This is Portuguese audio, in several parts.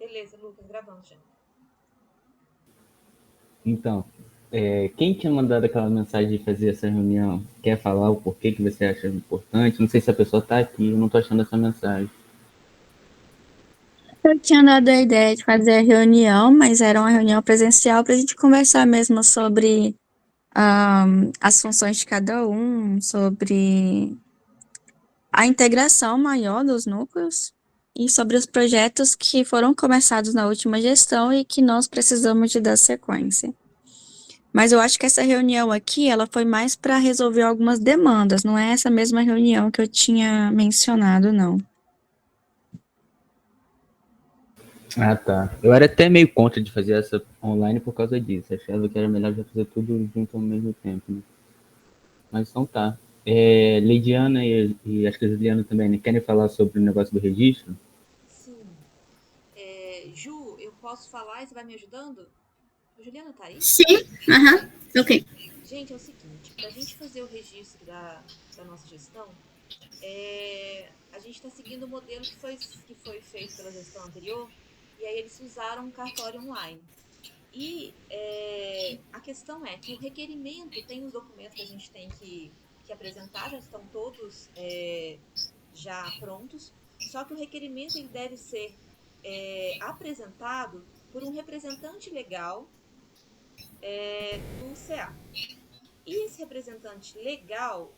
Beleza, Lucas, gravando já. Então, quem tinha mandado aquela mensagem de fazer essa reunião? Quer falar o porquê que você acha importante? Não sei se a pessoa está aqui, eu não estou achando essa mensagem. Eu tinha dado a ideia de fazer a reunião, mas era uma reunião presencial para a gente conversar mesmo sobre as funções de cada um, sobre a integração maior dos núcleos e sobre os projetos que foram começados na última gestão e que nós precisamos de dar sequência. Mas eu acho que essa reunião aqui, ela foi mais para resolver algumas demandas, não é essa mesma reunião que eu tinha mencionado, não. Ah, tá. Eu era até meio contra de fazer essa online por causa disso. Achava que era melhor já fazer tudo junto ao mesmo tempo, né? Mas então tá. Lidiana e acho que a Juliana também, né? Querem falar sobre o negócio do registro? Sim. Ju, eu posso falar e você vai me ajudando? A Juliana tá aí? Sim, aham, ok. Gente, é o seguinte, para a gente fazer o registro da nossa gestão, a gente está seguindo o modelo que foi feito pela gestão anterior, e aí eles usaram um cartório online. E a questão é que o requerimento tem os documentos que a gente tem que apresentar, já estão todos já prontos, só que o requerimento ele deve ser apresentado por um representante legal do CA. E esse representante legal,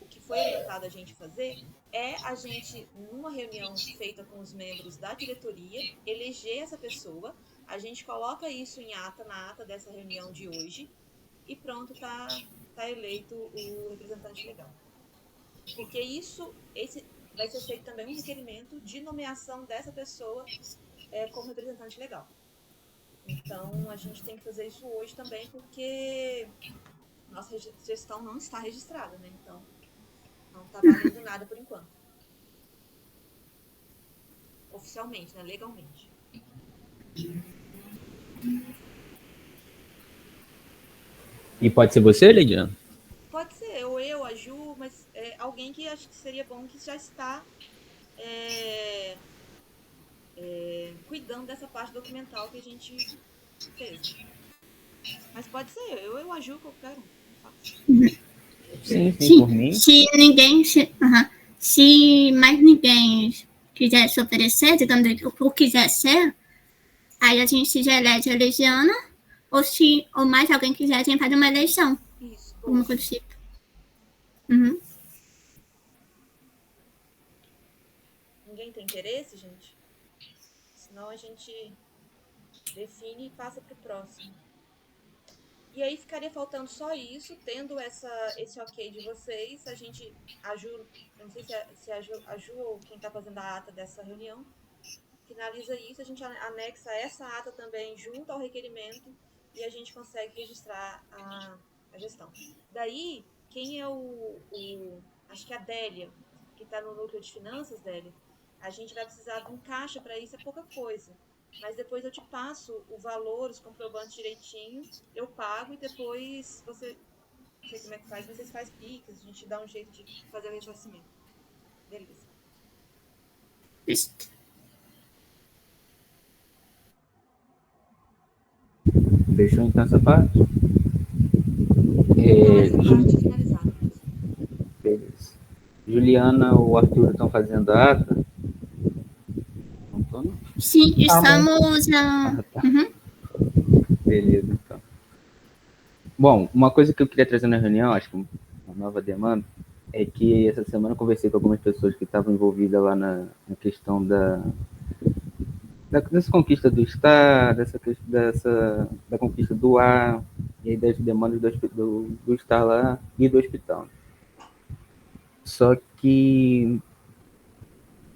o que foi orientado a gente fazer é a gente, numa reunião feita com os membros da diretoria, eleger essa pessoa, a gente coloca isso em ata, na ata dessa reunião de hoje, e pronto, tá eleito o representante legal. Porque esse vai ser feito também um requerimento de nomeação dessa pessoa como representante legal. Então, a gente tem que fazer isso hoje também, porque nossa gestão não está registrada, né? Então, não está valendo nada por enquanto. Oficialmente, né? Legalmente. E pode ser você, Lidiana? Pode ser, ou eu, a Ju, mas alguém que acho que seria bom que já está cuidando dessa parte documental que a gente fez. Mas pode ser eu, a Ju, qualquer um. Sim, Sim, por mim. se mais ninguém quiser se oferecer, digamos, ou quiser ser, aí a gente já elege a Legiana, ou mais alguém quiser, a gente faz uma eleição. Isso, Alguma coisa do tipo. Uhum. Ninguém tem interesse, gente? Senão a gente define e passa para o próximo. E aí ficaria faltando só isso, tendo esse ok de vocês, a gente, a Ju, eu não sei se a Ju ou quem está fazendo a ata dessa reunião, finaliza isso, a gente anexa essa ata também junto ao requerimento e a gente consegue registrar a gestão. Daí, quem é acho que a Délia, que está no núcleo de finanças, Délia, a gente vai precisar de um caixa para isso, é pouca coisa. Mas depois eu te passo o valor, os comprovantes direitinho, eu pago e depois você, não sei como é que faz, vocês fazem Pix, a gente dá um jeito de fazer o ressarcimento. Beleza. Isso. Fechou então essa parte? Essa parte é finalizada mesmo. Beleza. Juliana ou Arthur estão fazendo a ata? Não estão, não? Sim, estamos Ah, tá. Uhum. Beleza, então. Bom, uma coisa que eu queria trazer na reunião, acho que uma nova demanda, é que essa semana eu conversei com algumas pessoas que estavam envolvidas lá na questão dessa conquista do Estado, da conquista do ar, e aí das demandas do Estado lá e do hospital. Só que,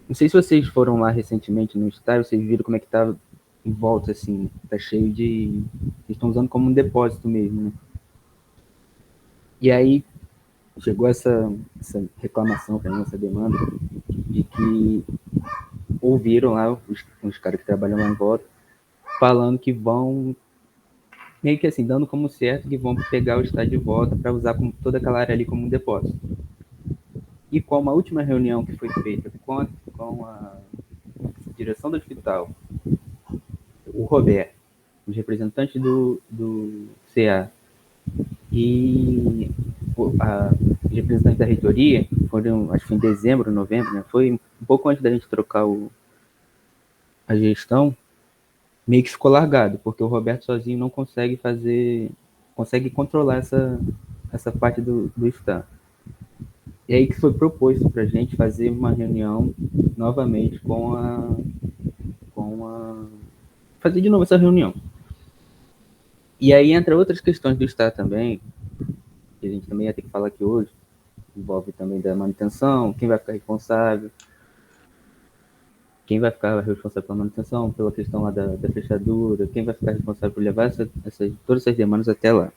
não sei se vocês foram lá recentemente no estádio, vocês viram como é que tá em volta, assim, tá cheio de... Eles estão usando como um depósito mesmo, né? E aí, chegou essa reclamação para mim, essa demanda, de que ouviram lá os caras que trabalham lá em volta, falando que vão, meio que assim, dando como certo que vão pegar o estádio de volta para usar toda aquela área ali como um depósito. E com a última reunião que foi feita com a direção do hospital, o Roberto, os representantes do CA e os representantes da reitoria, foram, acho que foi em dezembro, novembro, né? Foi um pouco antes da gente trocar a gestão, meio que ficou largado, porque o Roberto sozinho não consegue controlar essa parte do Estado. E aí que foi proposto para a gente fazer uma reunião novamente fazer de novo essa reunião. E aí entra outras questões do Estado também, que a gente também ia ter que falar aqui hoje, envolve também da manutenção, quem vai ficar responsável pela manutenção, pela questão lá da fechadura, quem vai ficar responsável por levar todas essas demandas até lá.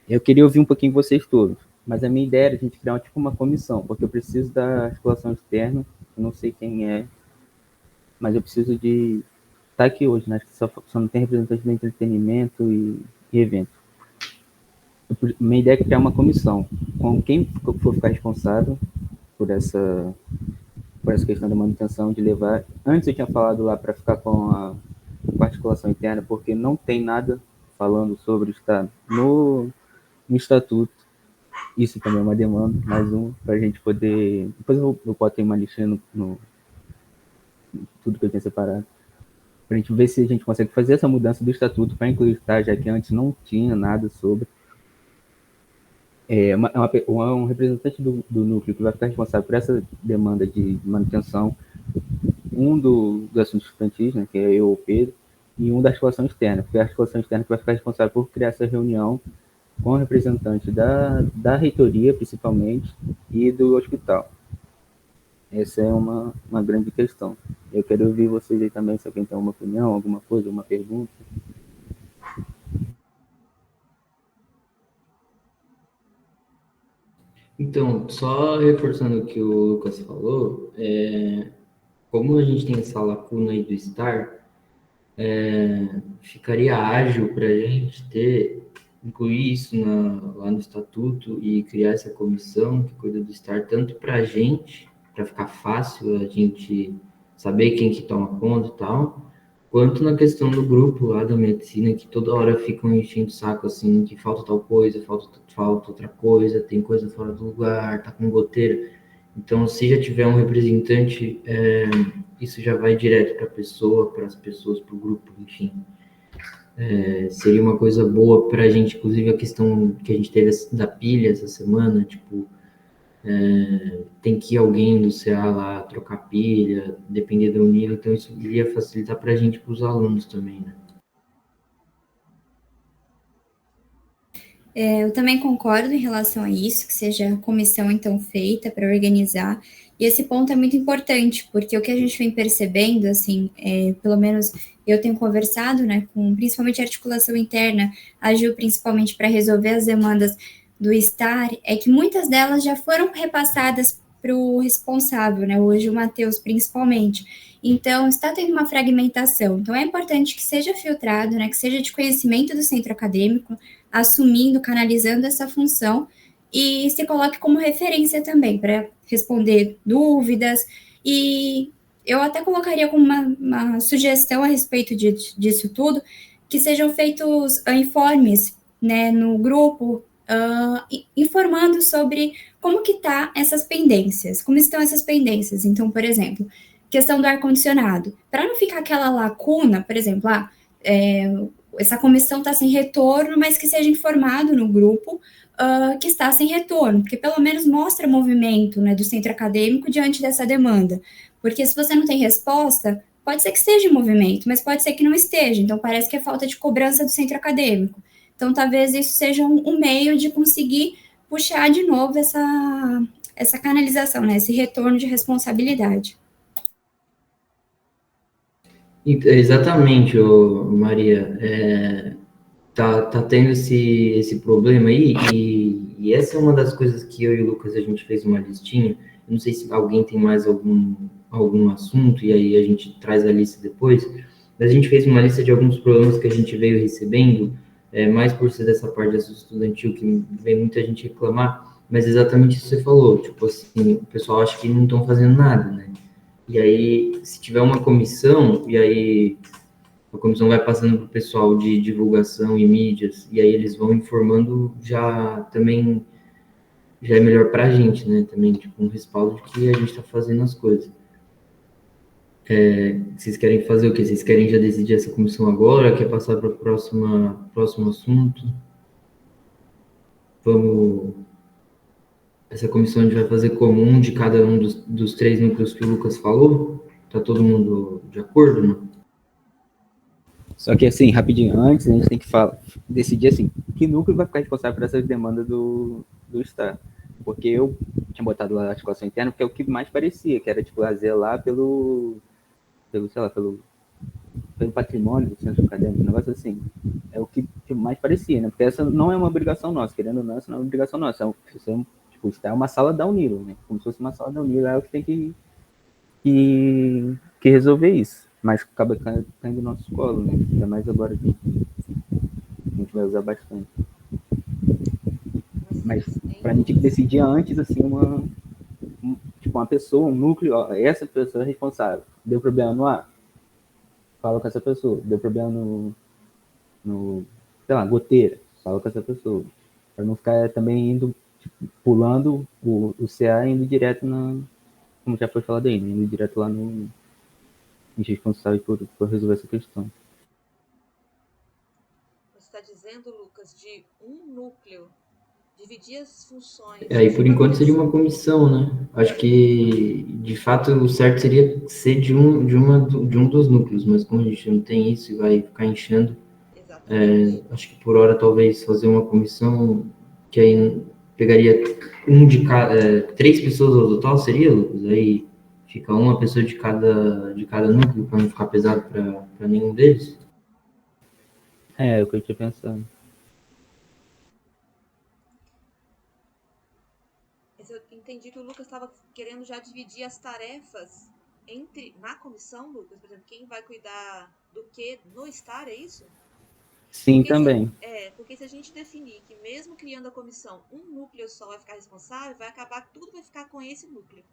Eu queria ouvir um pouquinho vocês todos, mas a minha ideia era a gente criar uma comissão, porque eu preciso da articulação externa, eu não sei quem é, mas eu preciso de estar aqui hoje, né? Acho que só não tem representante do entretenimento e evento. Minha ideia é criar uma comissão, com quem for ficar responsável por essa questão da manutenção, de levar. Antes eu tinha falado lá para ficar com a articulação interna, porque não tem nada falando sobre estar no estatuto. Isso também é uma demanda, mais um, para a gente poder. Depois eu boto uma listinha no tudo que eu tinha separado, para a gente ver se a gente consegue fazer essa mudança do estatuto para incluir, tá? Já que antes não tinha nada sobre. Um representante do núcleo que vai ficar responsável por essa demanda de manutenção, um do assunto estudantis, né, que é eu ou o Pedro, e um da articulação externa, porque é a articulação externa que vai ficar responsável por criar essa reunião com o representante da reitoria, principalmente, e do hospital. Essa é uma grande questão. Eu quero ouvir vocês aí também, se alguém tem alguma opinião, alguma coisa, alguma pergunta. Então, só reforçando o que o Lucas falou, como a gente tem essa lacuna aí do STAR, ficaria ágil para a gente incluir isso lá no estatuto e criar essa comissão que cuida do STAR, tanto para a gente, para ficar fácil a gente saber quem que toma conta e tal, quanto na questão do grupo lá da medicina, que toda hora ficam enchendo o saco, assim, que falta tal coisa, falta outra coisa, tem coisa fora do lugar, tá com goteira. Então, se já tiver um representante, isso já vai direto para a pessoa, para as pessoas, para o grupo, enfim. Seria uma coisa boa para a gente, inclusive a questão que a gente teve da pilha essa semana, tipo, tem que ir alguém do CA lá trocar pilha, depender do nível, então isso iria facilitar para a gente, para os alunos também, né? Eu também concordo em relação a isso, que seja a comissão, então, feita para organizar. E esse ponto é muito importante, porque o que a gente vem percebendo, assim, pelo menos eu tenho conversado, né, com principalmente a articulação interna, agiu principalmente para resolver as demandas do STAR, é que muitas delas já foram repassadas para o responsável, né, hoje o Matheus principalmente. Então, está tendo uma fragmentação. Então, é importante que seja filtrado, né, que seja de conhecimento do centro acadêmico, assumindo, canalizando essa função e se coloque como referência também para responder dúvidas. E eu até colocaria como uma sugestão a respeito disso tudo, que sejam feitos informes, né, no grupo, informando sobre como que tá essas pendências, como estão essas pendências. Então, por exemplo, questão do ar-condicionado, para não ficar aquela lacuna, por exemplo, essa comissão está sem retorno, mas que seja informado no grupo que está sem retorno, porque pelo menos mostra movimento, né, do centro acadêmico diante dessa demanda. Porque se você não tem resposta, pode ser que esteja em movimento, mas pode ser que não esteja. Então, parece que é falta de cobrança do centro acadêmico. Então, talvez isso seja um meio de conseguir puxar de novo essa canalização, né, esse retorno de responsabilidade. Exatamente, Maria. Tá tendo esse problema aí, e essa é uma das coisas que eu e o Lucas, a gente fez uma listinha. Eu não sei se alguém tem mais algum assunto, e aí a gente traz a lista depois, mas a gente fez uma lista de alguns problemas que a gente veio recebendo, mais por ser dessa parte estudantil, que vem muita gente reclamar, mas exatamente isso que você falou, tipo assim, o pessoal acha que não estão fazendo nada, né? E aí, se tiver uma comissão, e aí a comissão vai passando para o pessoal de divulgação e mídias, e aí eles vão informando, já também já é melhor para a gente, né? Também, tipo, um respaldo de que a gente está fazendo as coisas. Vocês querem fazer o quê? Vocês querem já decidir essa comissão agora? Quer passar para o próximo assunto? Vamos... Essa comissão a gente vai fazer comum de cada um dos 3 núcleos que o Lucas falou? Tá todo mundo de acordo, não? Só que assim, rapidinho, antes a gente tem que decidir assim, que núcleo vai ficar responsável por essas demandas do Estado. Porque eu tinha botado lá a articulação interna, porque é o que mais parecia, que era tipo zelar pelo sei lá, pelo patrimônio do centro acadêmico, um negócio assim. É o que mais parecia, né? Porque essa não é uma obrigação nossa, querendo ou não, essa não é uma obrigação nossa. Tipo, está uma sala da Unilo, né? Como se fosse uma sala da Unilo, é o que tem que resolver isso. Mas acaba caindo no nosso colo, né? Ainda mais agora que a gente vai usar bastante. Mas pra gente decidir antes, assim, uma pessoa, um núcleo, ó, essa pessoa é responsável. Deu problema no ar? Fala com essa pessoa. Deu problema sei lá, goteira? Fala com essa pessoa. Pra não ficar também indo, tipo, pulando o CA e indo direto como já foi falado aí, indo direto lá no responsável por resolver essa questão. Você está dizendo, Lucas, de um núcleo dividir as funções. E por enquanto seria uma comissão, né? Acho que, de fato, o certo seria ser de um dos núcleos, mas como a gente não tem isso e vai ficar enchendo, acho que por hora talvez fazer uma comissão que aí pegaria 3 pessoas ao total, seria, Lucas? Aí fica uma pessoa de cada núcleo, para não ficar pesado para nenhum deles? É o que eu tinha pensado. Mas eu entendi que o Lucas estava querendo já dividir as tarefas na comissão, Lucas. Por exemplo, quem vai cuidar do que no estar, é isso? Sim, porque também. Porque se a gente definir que mesmo criando a comissão, um núcleo só vai ficar responsável, vai acabar que tudo vai ficar com esse núcleo.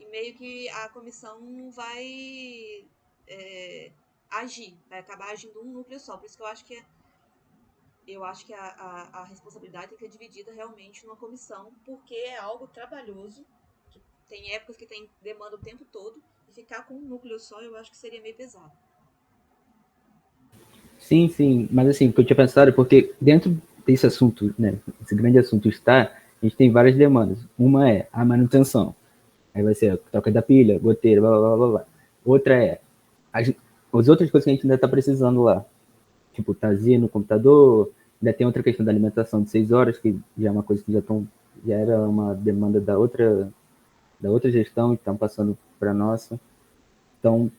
E meio que a comissão não vai agir, vai acabar agindo um núcleo só. Por isso que eu acho que a responsabilidade tem que ser dividida realmente numa comissão, porque é algo trabalhoso, que tem épocas que tem demanda o tempo todo, e ficar com um núcleo só eu acho que seria meio pesado. Sim, mas assim, o que eu tinha pensado é porque dentro desse assunto, né, esse grande assunto a gente tem várias demandas. Uma é a manutenção, aí vai ser a troca da pilha, goteira, blá, blá, blá, blá. Outra é as outras coisas que a gente ainda está precisando lá, tipo tazia no computador, ainda tem outra questão da alimentação de 6 horas, que já é uma coisa que já era uma demanda da outra gestão e estão passando para a nossa. Então,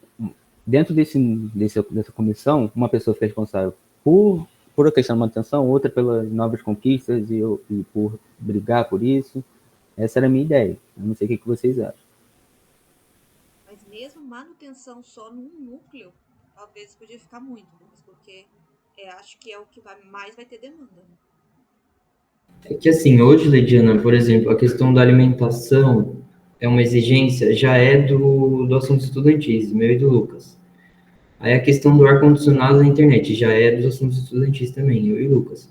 dentro dessa comissão, uma pessoa fica responsável por a questão da manutenção, outra pelas novas conquistas e por brigar por isso. Essa era a minha ideia. Eu não sei o que vocês acham. Mas mesmo manutenção só num núcleo, talvez podia ficar muito, Lucas, porque acho que é o que mais vai ter demanda. Né? É que assim, hoje, Lidiana, por exemplo, a questão da alimentação é uma exigência, já é do assunto estudantis, meu e do Lucas. Aí a questão do ar-condicionado na internet já é dos assuntos estudantis também, eu e o Lucas.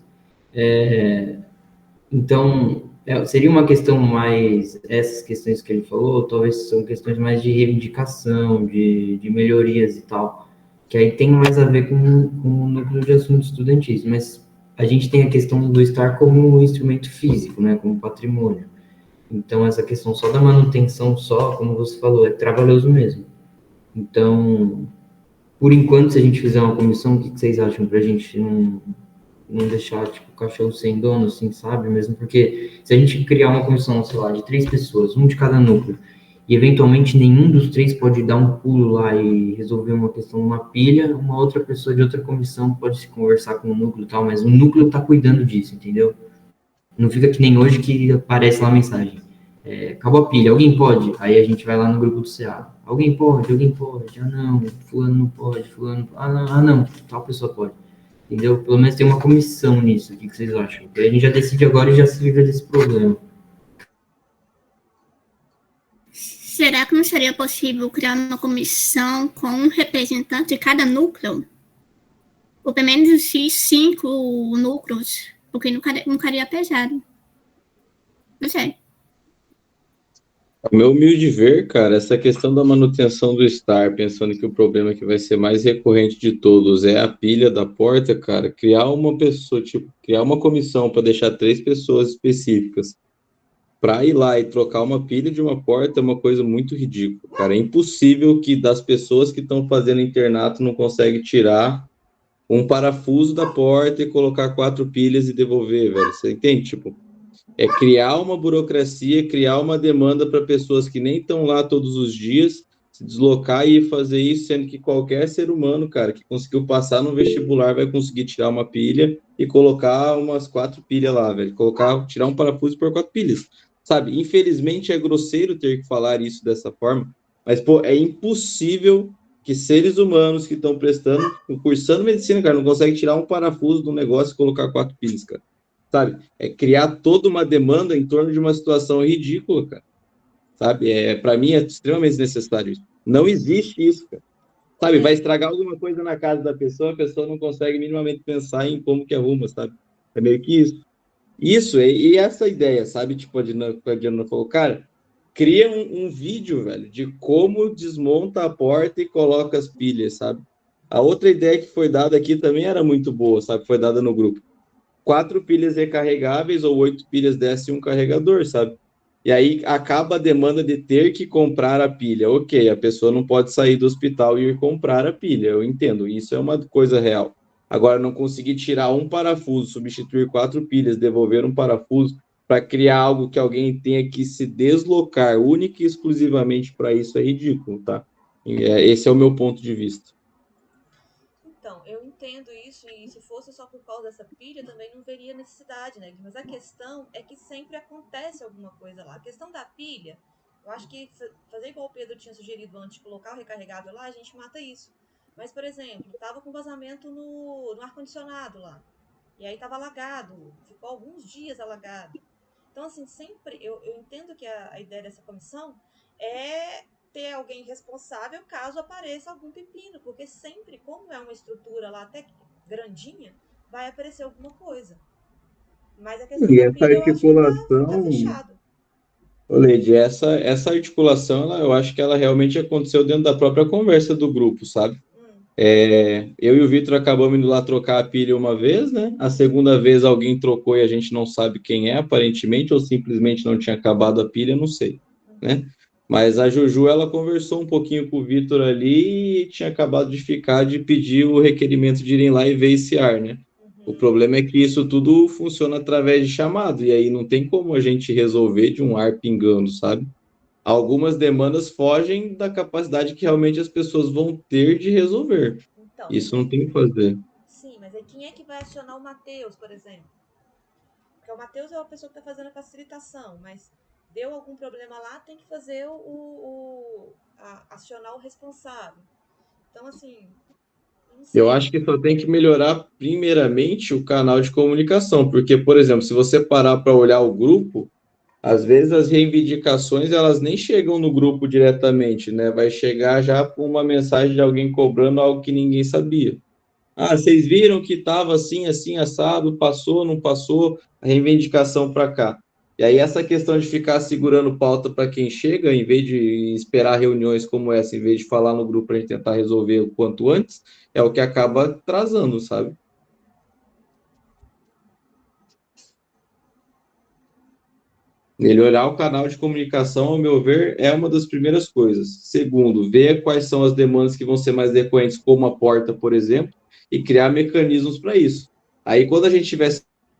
Então, seria uma questão mais, essas questões que ele falou, talvez são questões mais de reivindicação, de melhorias e tal, que aí tem mais a ver com o núcleo de assuntos estudantis, mas a gente tem a questão do estar como um instrumento físico, né, como patrimônio. Então, essa questão só da manutenção, como você falou, é trabalhoso mesmo. Então, por enquanto, se a gente fizer uma comissão, o que vocês acham para a gente não deixar, tipo, o caixão sem dono, assim, sabe? Mesmo porque se a gente criar uma comissão, sei lá, de 3 pessoas, um de cada núcleo, e eventualmente nenhum dos 3 pode dar um pulo lá e resolver uma questão de uma pilha, uma outra pessoa de outra comissão pode se conversar com o núcleo e tal, mas o núcleo tá cuidando disso, entendeu? Não fica que nem hoje que aparece lá a mensagem. Acabou a pilha, alguém pode? Aí a gente vai lá no grupo do CA. Alguém pode? Ah, não, fulano não pode, fulano... não, tal pessoa pode. Entendeu? Pelo menos tem uma comissão nisso. O que vocês acham? Porque a gente já decide agora e já se livra desse problema. Será que não seria possível criar uma comissão com um representante de cada núcleo? Ou pelo menos 5 núcleos, porque não ficaria pesado. Não sei. Ao meu humilde ver, cara, essa questão da manutenção do Star, pensando que o problema que vai ser mais recorrente de todos é a pilha da porta, cara, criar uma pessoa, tipo, criar uma comissão para deixar 3 pessoas específicas para ir lá e trocar uma pilha de uma porta é uma coisa muito ridícula, cara. É impossível que das pessoas que estão fazendo internato não consegue tirar um parafuso da porta e colocar 4 pilhas e devolver, velho. Você entende? Tipo, é criar uma burocracia, criar uma demanda para pessoas que nem estão lá todos os dias, se deslocar e fazer isso, sendo que qualquer ser humano, cara, que conseguiu passar no vestibular vai conseguir tirar uma pilha e colocar umas 4 pilhas lá, velho. Tirar um parafuso por 4 pilhas, sabe? Infelizmente é grosseiro ter que falar isso dessa forma, mas, pô, é impossível que seres humanos que estão cursando medicina, cara, não conseguem tirar um parafuso do negócio e colocar 4 pilhas, cara. Sabe? É criar toda uma demanda em torno de uma situação ridícula, cara. Sabe? Para mim é extremamente necessário isso. Não existe isso, cara. Sabe? Vai estragar alguma coisa na casa da pessoa, a pessoa não consegue minimamente pensar em como que arruma, sabe? É meio que isso. Isso, e essa ideia, sabe? Tipo, a Diana falou, cara, cria um vídeo, velho, de como desmonta a porta e coloca as pilhas, sabe? A outra ideia que foi dada aqui também era muito boa, sabe? Foi dada no grupo. 4 pilhas recarregáveis ou 8 pilhas dessa e um carregador, sabe? E aí acaba a demanda de ter que comprar a pilha. Ok, a pessoa não pode sair do hospital e ir comprar a pilha, eu entendo, isso é uma coisa real. Agora, não conseguir tirar um parafuso, substituir 4 pilhas, devolver um parafuso para criar algo que alguém tenha que se deslocar única e exclusivamente para isso é ridículo, tá? Esse é o meu ponto de vista. Então, eu entendo isso, e se fosse só por causa dessa pilha, também não veria necessidade, né? Mas a questão é que sempre acontece alguma coisa lá. A questão da pilha, eu acho que fazer igual o Pedro tinha sugerido antes, colocar o recarregável lá, a gente mata isso. Mas, por exemplo, tava com vazamento no ar-condicionado lá. E aí tava alagado, ficou alguns dias alagado. Então, assim, sempre, eu entendo que a ideia dessa comissão é ter alguém responsável caso apareça algum pepino, porque sempre, como é uma estrutura lá até grandinha, vai aparecer alguma coisa. Mas a questão E da essa pilha eu acho que tá articulação, fechado. ô Leide, essa articulação, eu acho que ela realmente aconteceu dentro da própria conversa do grupo, sabe? Eu e o Vitor acabamos indo lá trocar a pilha uma vez, né? A segunda vez alguém trocou e a gente não sabe quem é, aparentemente, ou simplesmente não tinha acabado a pilha, não sei, né? Mas a Juju, ela conversou um pouquinho com o Vitor ali e tinha acabado de pedir o requerimento de irem lá e ver esse ar, né? O problema é que isso tudo funciona através de chamado, e aí não tem como a gente resolver de um ar pingando, sabe? Algumas demandas fogem da capacidade que realmente as pessoas vão ter de resolver. Então, Isso não tem o que fazer. sim, mas aí quem é que vai acionar o Matheus, por exemplo? Porque o Matheus é a pessoa que está fazendo a facilitação, mas deu algum problema lá, tem que fazer acionar o responsável. Então, assim, não sei. Eu acho que só tem que melhorar primeiramente o canal de comunicação, porque, por exemplo, se você parar para olhar o grupo, às vezes as reivindicações elas nem chegam no grupo diretamente, né? Vai chegar já com uma mensagem de alguém cobrando algo que ninguém sabia. Ah, vocês viram que estava assim, assim, assado, passou, não passou, a reivindicação para cá. E aí essa questão de ficar segurando pauta para quem chega, em vez de esperar reuniões como essa, em vez de falar no grupo para a gente tentar resolver o quanto antes, é o que acaba atrasando, sabe? Melhorar o canal de comunicação, ao meu ver, é uma das primeiras coisas. Segundo, ver quais são as demandas que vão ser mais recorrentes, como a porta, por exemplo, e criar mecanismos para isso. Aí, quando a gente tiver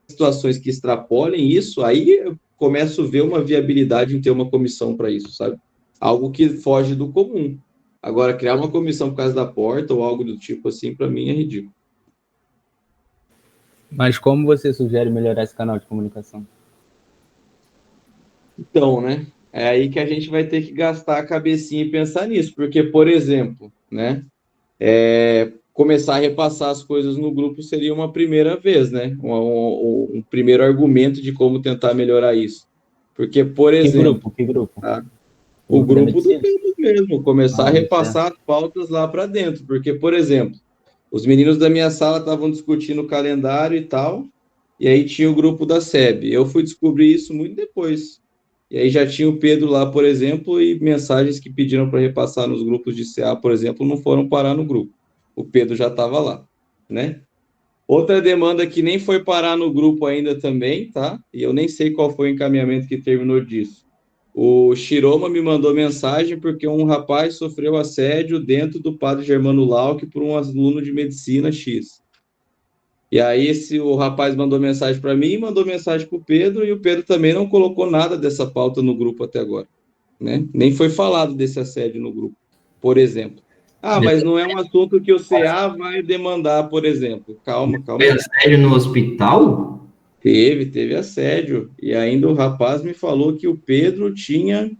situações que extrapolem isso, aí eu começo a ver uma viabilidade em ter uma comissão para isso, sabe? Algo que foge do comum. Agora, criar uma comissão por causa da porta ou algo do tipo assim, para mim é ridículo. Mas como você sugere melhorar esse canal de comunicação? Então, né? É aí que a gente vai ter que gastar a cabecinha e pensar nisso, porque, por exemplo, né? Começar a repassar as coisas no grupo seria uma primeira vez, né? Um primeiro argumento de como tentar melhorar isso. Porque, por exemplo... Que grupo? Tá? O Grupo da grupo do medicina? Pedro mesmo, começar a Ah, repassar as pautas lá para dentro, porque, por exemplo, os meninos da minha sala estavam discutindo o calendário e tal, e aí tinha o grupo da SEB. Eu fui descobrir isso muito depois. E aí já tinha o Pedro lá, por exemplo, e mensagens que pediram para repassar nos grupos de CA, por exemplo, não foram parar no grupo. O Pedro já estava lá, né? Outra demanda que nem foi parar no grupo ainda também, tá? E eu nem sei qual foi o encaminhamento que terminou disso. O Shiroma me mandou mensagem porque um rapaz sofreu assédio dentro do Padre Germano Lauck por um aluno de medicina X. E aí o rapaz mandou mensagem para mim, mandou mensagem para o Pedro, e o Pedro também não colocou nada dessa pauta no grupo até agora, né? Nem foi falado desse assédio no grupo, por exemplo. Ah, mas não é um assunto que o CA vai demandar, por exemplo. Calma, calma Foi aí. assédio no hospital? Teve assédio. E ainda o rapaz me falou que o Pedro tinha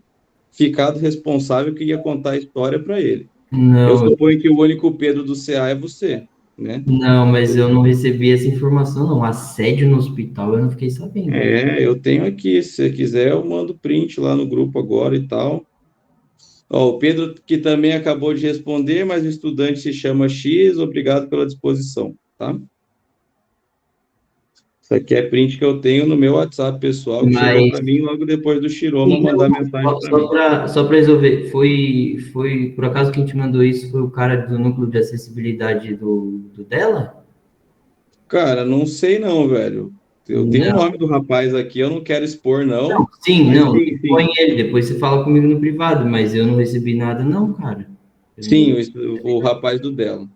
ficado responsável, que ia contar a história para ele. Eu Não, suponho que o único Pedro do CA é você, né? não, mas eu não recebi essa informação, não. Assédio no hospital, eu não fiquei sabendo. Eu tenho aqui. Se você quiser, eu mando print lá no grupo agora e tal. Ó, o Pedro, que também acabou de responder, mas o estudante se chama X, obrigado pela disposição, tá? Isso aqui é print que eu tenho no meu WhatsApp pessoal, que chegou Mas, para mim logo depois do Shiroma sim, mandar não, mensagem para só mim. para resolver, foi, por acaso quem te mandou isso foi o cara do núcleo de acessibilidade do dela? Cara, não sei não, velho. Eu tenho o Não, nome do rapaz aqui, eu não quero expor, não. sim, Mas não, sim, põe sim. ele, depois você fala comigo no privado, mas eu não recebi nada, não, cara. Eu Sim, não- o rapaz do dela.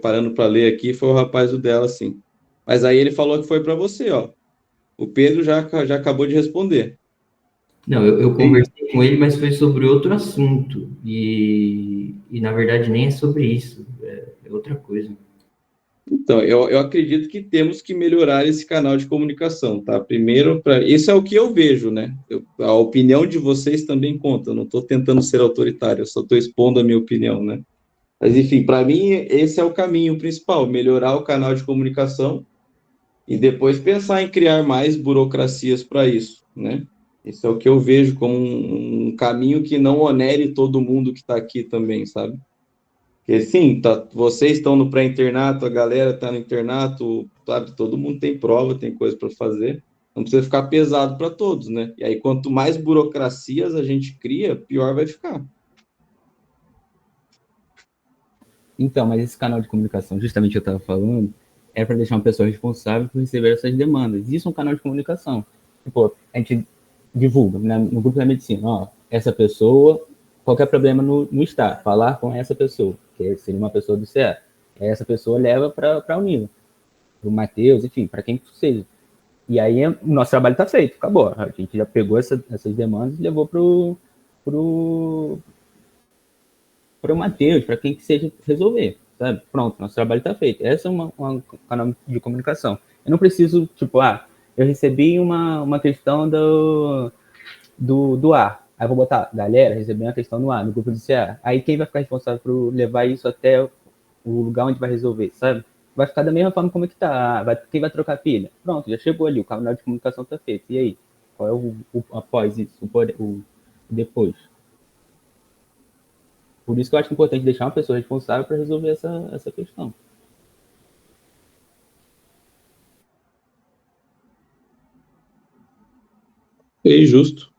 Parando para ler aqui, foi o rapaz do dela, sim. Mas aí ele falou que foi para você, ó. O Pedro já acabou de responder. Não, eu Sim. conversei com ele, mas foi sobre outro assunto. E na verdade nem é sobre isso, é outra coisa. Então, eu acredito que temos que melhorar esse canal de comunicação, tá? Primeiro, isso é o que eu vejo, né? A opinião de vocês também conta. Eu não estou tentando ser autoritário, eu só estou expondo a minha opinião, né? Mas, enfim, para mim, esse é o caminho principal: melhorar o canal de comunicação e depois pensar em criar mais burocracias para isso, né? Isso é o que eu vejo como um caminho que não onere todo mundo que está aqui também, sabe? Porque, sim, vocês estão no pré-internato, a galera está no internato, sabe? Todo mundo tem prova, tem coisa para fazer. Não precisa ficar pesado para todos, né? E aí, quanto mais burocracias a gente cria, pior vai ficar. Então, mas esse canal de comunicação, justamente que eu estava falando, é para deixar uma pessoa responsável por receber essas demandas. Isso é um canal de comunicação. Tipo, a gente divulga, né, no grupo da medicina, ó, essa pessoa, qualquer problema no estado, falar com essa pessoa, que seria uma pessoa do CA. Essa pessoa leva para a Unila, para o Matheus, enfim, para quem seja. E aí o nosso trabalho está feito, acabou. A gente já pegou essas demandas e levou pro, pro Matheus, para quem que seja resolver, sabe? Pronto, nosso trabalho está feito. Essa é uma canal de comunicação. Eu não preciso, tipo, eu recebi uma questão do ar. Aí eu vou botar, galera, recebi uma questão no ar, no grupo do CA. Aí quem vai ficar responsável por levar isso até o lugar onde vai resolver, sabe? Vai ficar da mesma forma como é que tá. Quem vai trocar pilha? Pronto, já chegou ali, o canal de comunicação tá feito. E aí? Qual é o após isso, o depois? Por isso que eu acho importante deixar uma pessoa responsável para resolver essa questão. É justo.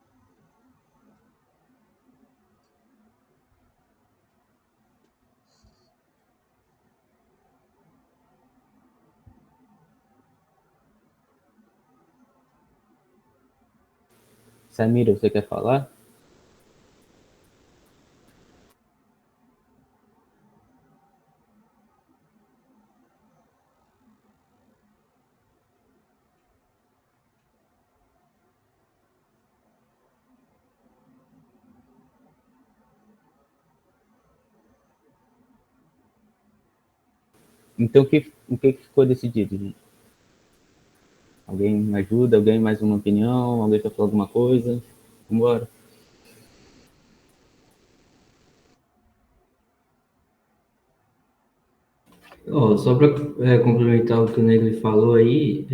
Samira, você quer falar? Então, o que ficou decidido, gente? Alguém me ajuda? Alguém mais uma opinião? Alguém quer falar alguma coisa? Vambora. Ó, só para complementar o que o Negri falou aí,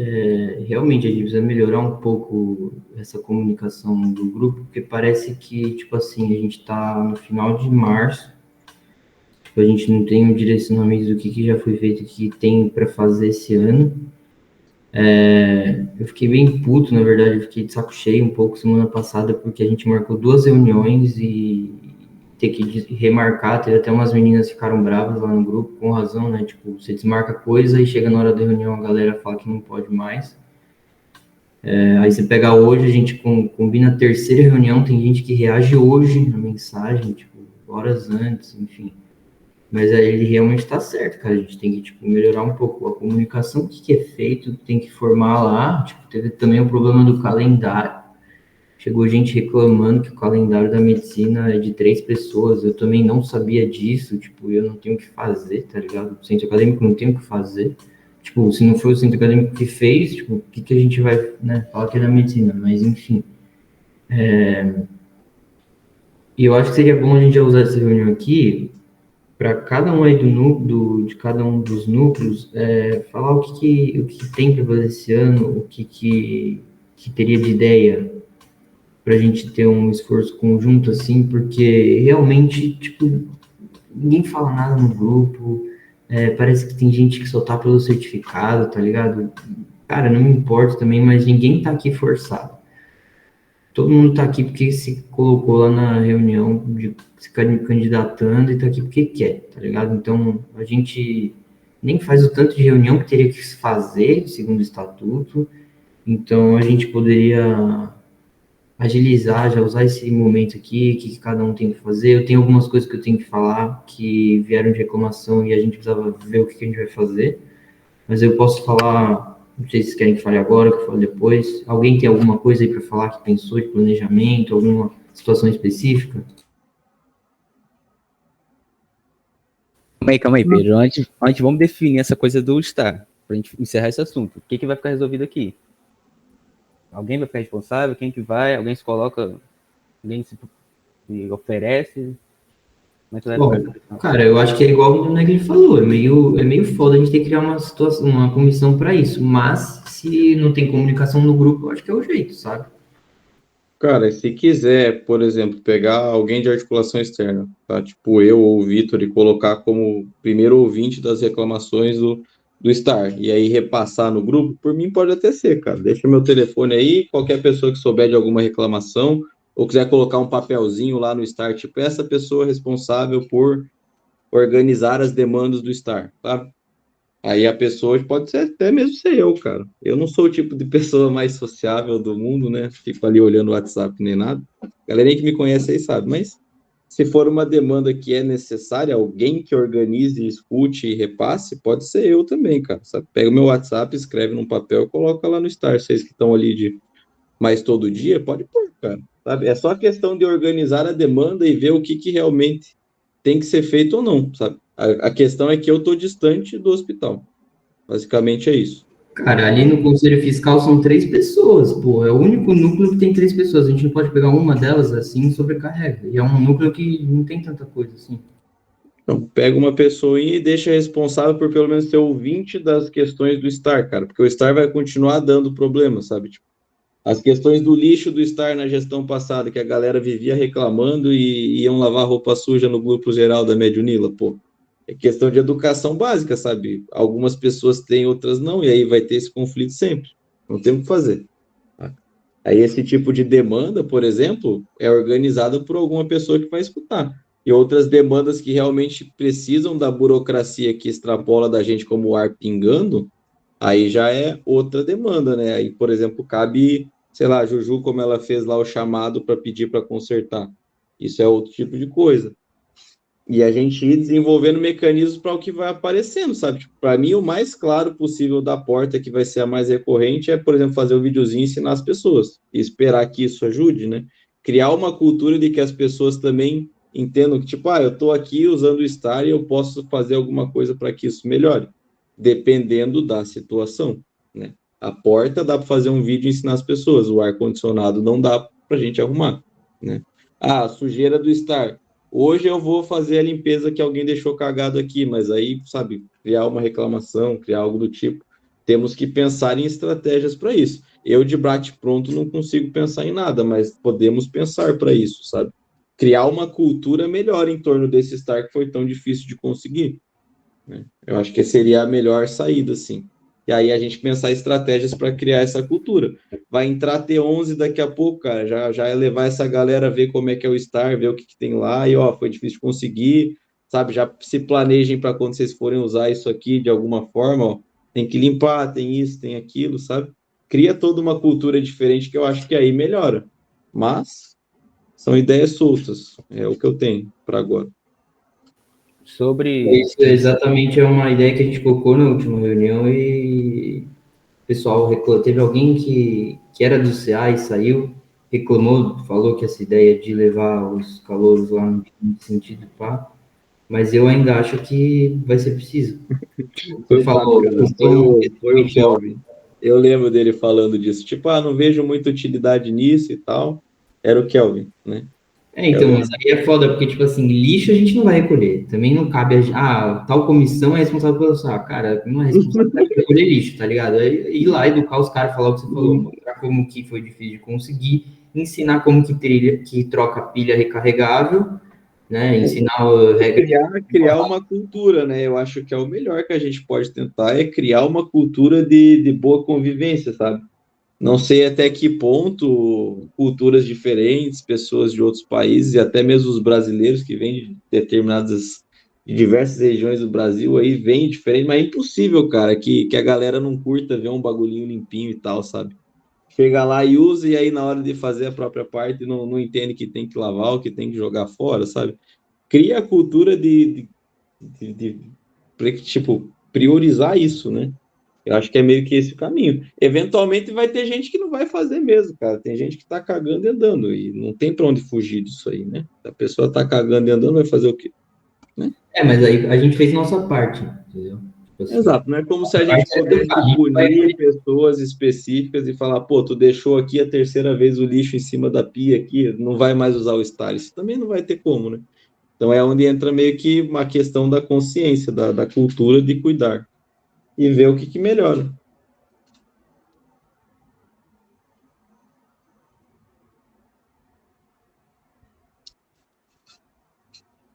realmente a gente precisa melhorar um pouco essa comunicação do grupo, porque parece que, tipo assim, a gente está no final de março, tipo, a gente não tem um direcionamento do que já foi feito, o que tem para fazer esse ano. Eu fiquei bem puto, na verdade, eu fiquei de saco cheio um pouco semana passada, porque a gente marcou 2 reuniões e ter que remarcar, teve até umas meninas que ficaram bravas lá no grupo, com razão, né? Tipo, você desmarca coisa e chega na hora da reunião a galera fala que não pode mais. Aí você pega hoje, a gente combina a terceira reunião, tem gente que reage hoje na mensagem, tipo, horas antes, enfim. Mas aí ele realmente está certo, cara. A gente tem que, tipo, melhorar um pouco a comunicação, o que é feito, tem que formar lá. Tipo, teve também o problema do calendário. Chegou gente reclamando que o calendário da medicina é de 3 pessoas. Eu também não sabia disso. Tipo, eu não tenho o que fazer, tá ligado? O centro acadêmico não tem o que fazer. Tipo, se não foi o centro acadêmico que fez, tipo, o que a gente vai, né, falar que é da medicina? Mas, enfim. E eu acho que seria bom a gente já usar essa reunião aqui para cada um aí de cada um dos núcleos, falar o que tem para fazer esse ano, que teria de ideia para a gente ter um esforço conjunto, assim, porque realmente, tipo, ninguém fala nada no grupo, parece que tem gente que só tá pelo certificado, tá ligado? Cara, não me importa também, mas ninguém tá aqui forçado. Todo mundo tá aqui porque se colocou lá na reunião de se candidatando e tá aqui porque quer, tá ligado? Então, a gente nem faz o tanto de reunião que teria que se fazer, segundo o estatuto. Então, a gente poderia agilizar, já usar esse momento aqui, que cada um tem que fazer. Eu tenho algumas coisas que eu tenho que falar, que vieram de reclamação e a gente precisava ver o que a gente vai fazer. Mas eu posso falar, não sei se vocês querem que fale agora, que eu fale depois. Alguém tem alguma coisa aí para falar que pensou de planejamento, alguma situação específica? Calma aí, Pedro. Antes vamos definir essa coisa do estar, pra gente encerrar esse assunto. O que vai ficar resolvido aqui? Alguém vai ficar responsável? Quem que vai? Alguém se coloca, alguém se oferece? Como é que vai Bom, ficar essa questão? cara, eu acho que é igual o Negri falou, é meio foda a gente ter que criar uma situação, uma comissão para isso, mas se não tem comunicação no grupo, eu acho que é o jeito, sabe? Cara, se quiser, por exemplo, pegar alguém de articulação externa, tá? Tipo eu ou o Vitor, e colocar como primeiro ouvinte das reclamações do Star, e aí repassar no grupo, por mim pode até ser, cara. Deixa meu telefone aí, qualquer pessoa que souber de alguma reclamação, ou quiser colocar um papelzinho lá no Star, tipo, essa pessoa responsável por organizar as demandas do Star, tá? Aí a pessoa pode ser até mesmo ser eu, cara. Eu não sou o tipo de pessoa mais sociável do mundo, né? Fico ali olhando o WhatsApp nem nada. Galerinha que me conhece aí sabe, mas se for uma demanda que é necessária, alguém que organize, escute e repasse, pode ser eu também, cara. Sabe? Pega o meu WhatsApp, escreve num papel e coloca lá no Star. Vocês que estão ali de mais todo dia, pode pôr, cara. Sabe? É só questão de organizar a demanda e ver o que realmente tem que ser feito ou não, sabe? A questão é que eu estou distante do hospital. Basicamente é isso. Cara, ali no Conselho Fiscal são 3 pessoas, pô, é o único núcleo que tem 3 pessoas, a gente não pode pegar uma delas assim, sobrecarrega, e é um núcleo que não tem tanta coisa assim. Então, pega uma pessoa e deixa responsável por pelo menos ser ouvinte das questões do Star, cara, porque o Star vai continuar dando problema, sabe? Tipo, as questões do lixo do Star na gestão passada, que a galera vivia reclamando e iam lavar roupa suja no grupo geral da Mediunila, pô. É questão de educação básica, sabe? Algumas pessoas têm, outras não, e aí vai ter esse conflito sempre. Não tem o que fazer. Tá? Aí esse tipo de demanda, por exemplo, é organizada por alguma pessoa que vai escutar. E outras demandas que realmente precisam da burocracia que extrapola da gente como o ar pingando, aí já é outra demanda, né? Aí, por exemplo, cabe, sei lá, a Juju, como ela fez lá o chamado para pedir para consertar. Isso é outro tipo de coisa. E a gente ir desenvolvendo mecanismos para o que vai aparecendo, sabe? Tipo, para mim, o mais claro possível da porta, que vai ser a mais recorrente, é, por exemplo, fazer o videozinho e ensinar as pessoas. E esperar que isso ajude, né? Criar uma cultura de que as pessoas também entendam que, tipo, eu estou aqui usando o Star e eu posso fazer alguma coisa para que isso melhore, dependendo da situação, né? A porta dá para fazer um vídeo e ensinar as pessoas, o ar-condicionado não dá para a gente arrumar, né? A sujeira do Star. hoje eu vou fazer a limpeza que alguém deixou cagado aqui, mas aí, sabe, criar uma reclamação, criar algo do tipo, temos que pensar em estratégias para isso. Eu, de bate-pronto, não consigo pensar em nada, mas podemos pensar para isso, sabe? Criar uma cultura melhor em torno desse Star que foi tão difícil de conseguir, né? Eu acho que seria a melhor saída, sim. E aí a gente pensar estratégias para criar essa cultura. Vai entrar T11 daqui a pouco, cara, já é levar essa galera a ver como é que é o Star, ver o que tem lá, e ó, foi difícil de conseguir, sabe? Já se planejem para quando vocês forem usar isso aqui de alguma forma, ó, tem que limpar, tem isso, tem aquilo, sabe? Cria toda uma cultura diferente que eu acho que aí melhora. Mas são ideias soltas, é o que eu tenho para agora. Sobre. Isso exatamente é uma ideia que a gente colocou na última reunião e o pessoal reclamou. Teve alguém que era do CA e saiu, reclamou, falou que essa ideia de levar os calouros lá no sentido pá, mas eu ainda acho que vai ser preciso. Você falou, Foi o Kelvin. Eu lembro dele falando disso. Tipo, não vejo muita utilidade nisso e tal. Era o Kelvin, né? Então, mas aí é foda, porque, tipo assim, lixo a gente não vai recolher. Também não cabe tal comissão é responsável pelo cara, não é responsável por recolher lixo, tá ligado? É ir lá, educar os caras, falar o que você falou, mostrar como que foi difícil de conseguir, ensinar como que troca pilha recarregável, né? Ensinar regra. Criar uma cultura, né? Eu acho que é o melhor que a gente pode tentar, é criar uma cultura de boa convivência, sabe? Não sei até que ponto culturas diferentes, pessoas de outros países e até mesmo os brasileiros que vêm de diversas regiões do Brasil aí vêm diferente, mas é impossível, cara, que a galera não curta ver um bagulhinho limpinho e tal, sabe? Chega lá e usa e aí na hora de fazer a própria parte não entende que tem que lavar ou que tem que jogar fora, sabe? Cria a cultura tipo, priorizar isso, né? Eu acho que é meio que esse o caminho. Eventualmente vai ter gente que não vai fazer mesmo, cara. Tem gente que tá cagando e andando e não tem para onde fugir disso aí, né? Se a pessoa tá cagando e andando, vai fazer o quê? Né? Mas aí a gente fez nossa parte, entendeu? Tipo assim, exato, não é como se a gente pudesse punir pessoas específicas e falar, pô, tu deixou aqui a terceira vez o lixo em cima da pia aqui, não vai mais usar o Star. Isso também não vai ter como, né? Então é onde entra meio que uma questão da consciência, da cultura de cuidar e ver o que melhora.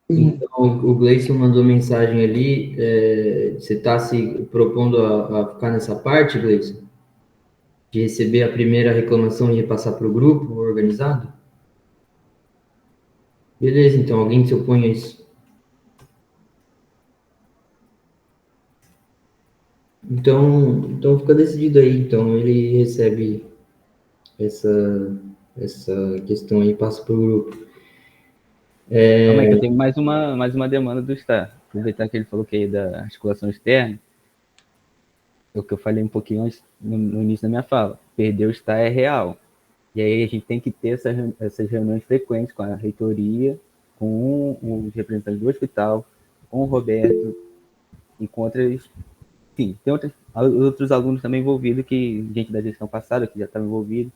Então, o Gleison mandou mensagem ali, você está se propondo a ficar nessa parte, Gleison? De receber a primeira reclamação e repassar para o grupo organizado? Beleza, então, alguém se opõe a isso? Então fica decidido aí. Então ele recebe essa questão aí e passa para o grupo. Calma aí, que eu tenho mais uma demanda do Star. Aproveitar que ele falou que é da articulação externa, é o que eu falei um pouquinho antes, no início da minha fala. Perder o Star é real. E aí a gente tem que ter essas reuniões frequentes com a reitoria, com os representantes do hospital, com o Roberto e com outras. Sim, tem outros alunos também envolvidos, gente da gestão passada que já estava envolvido.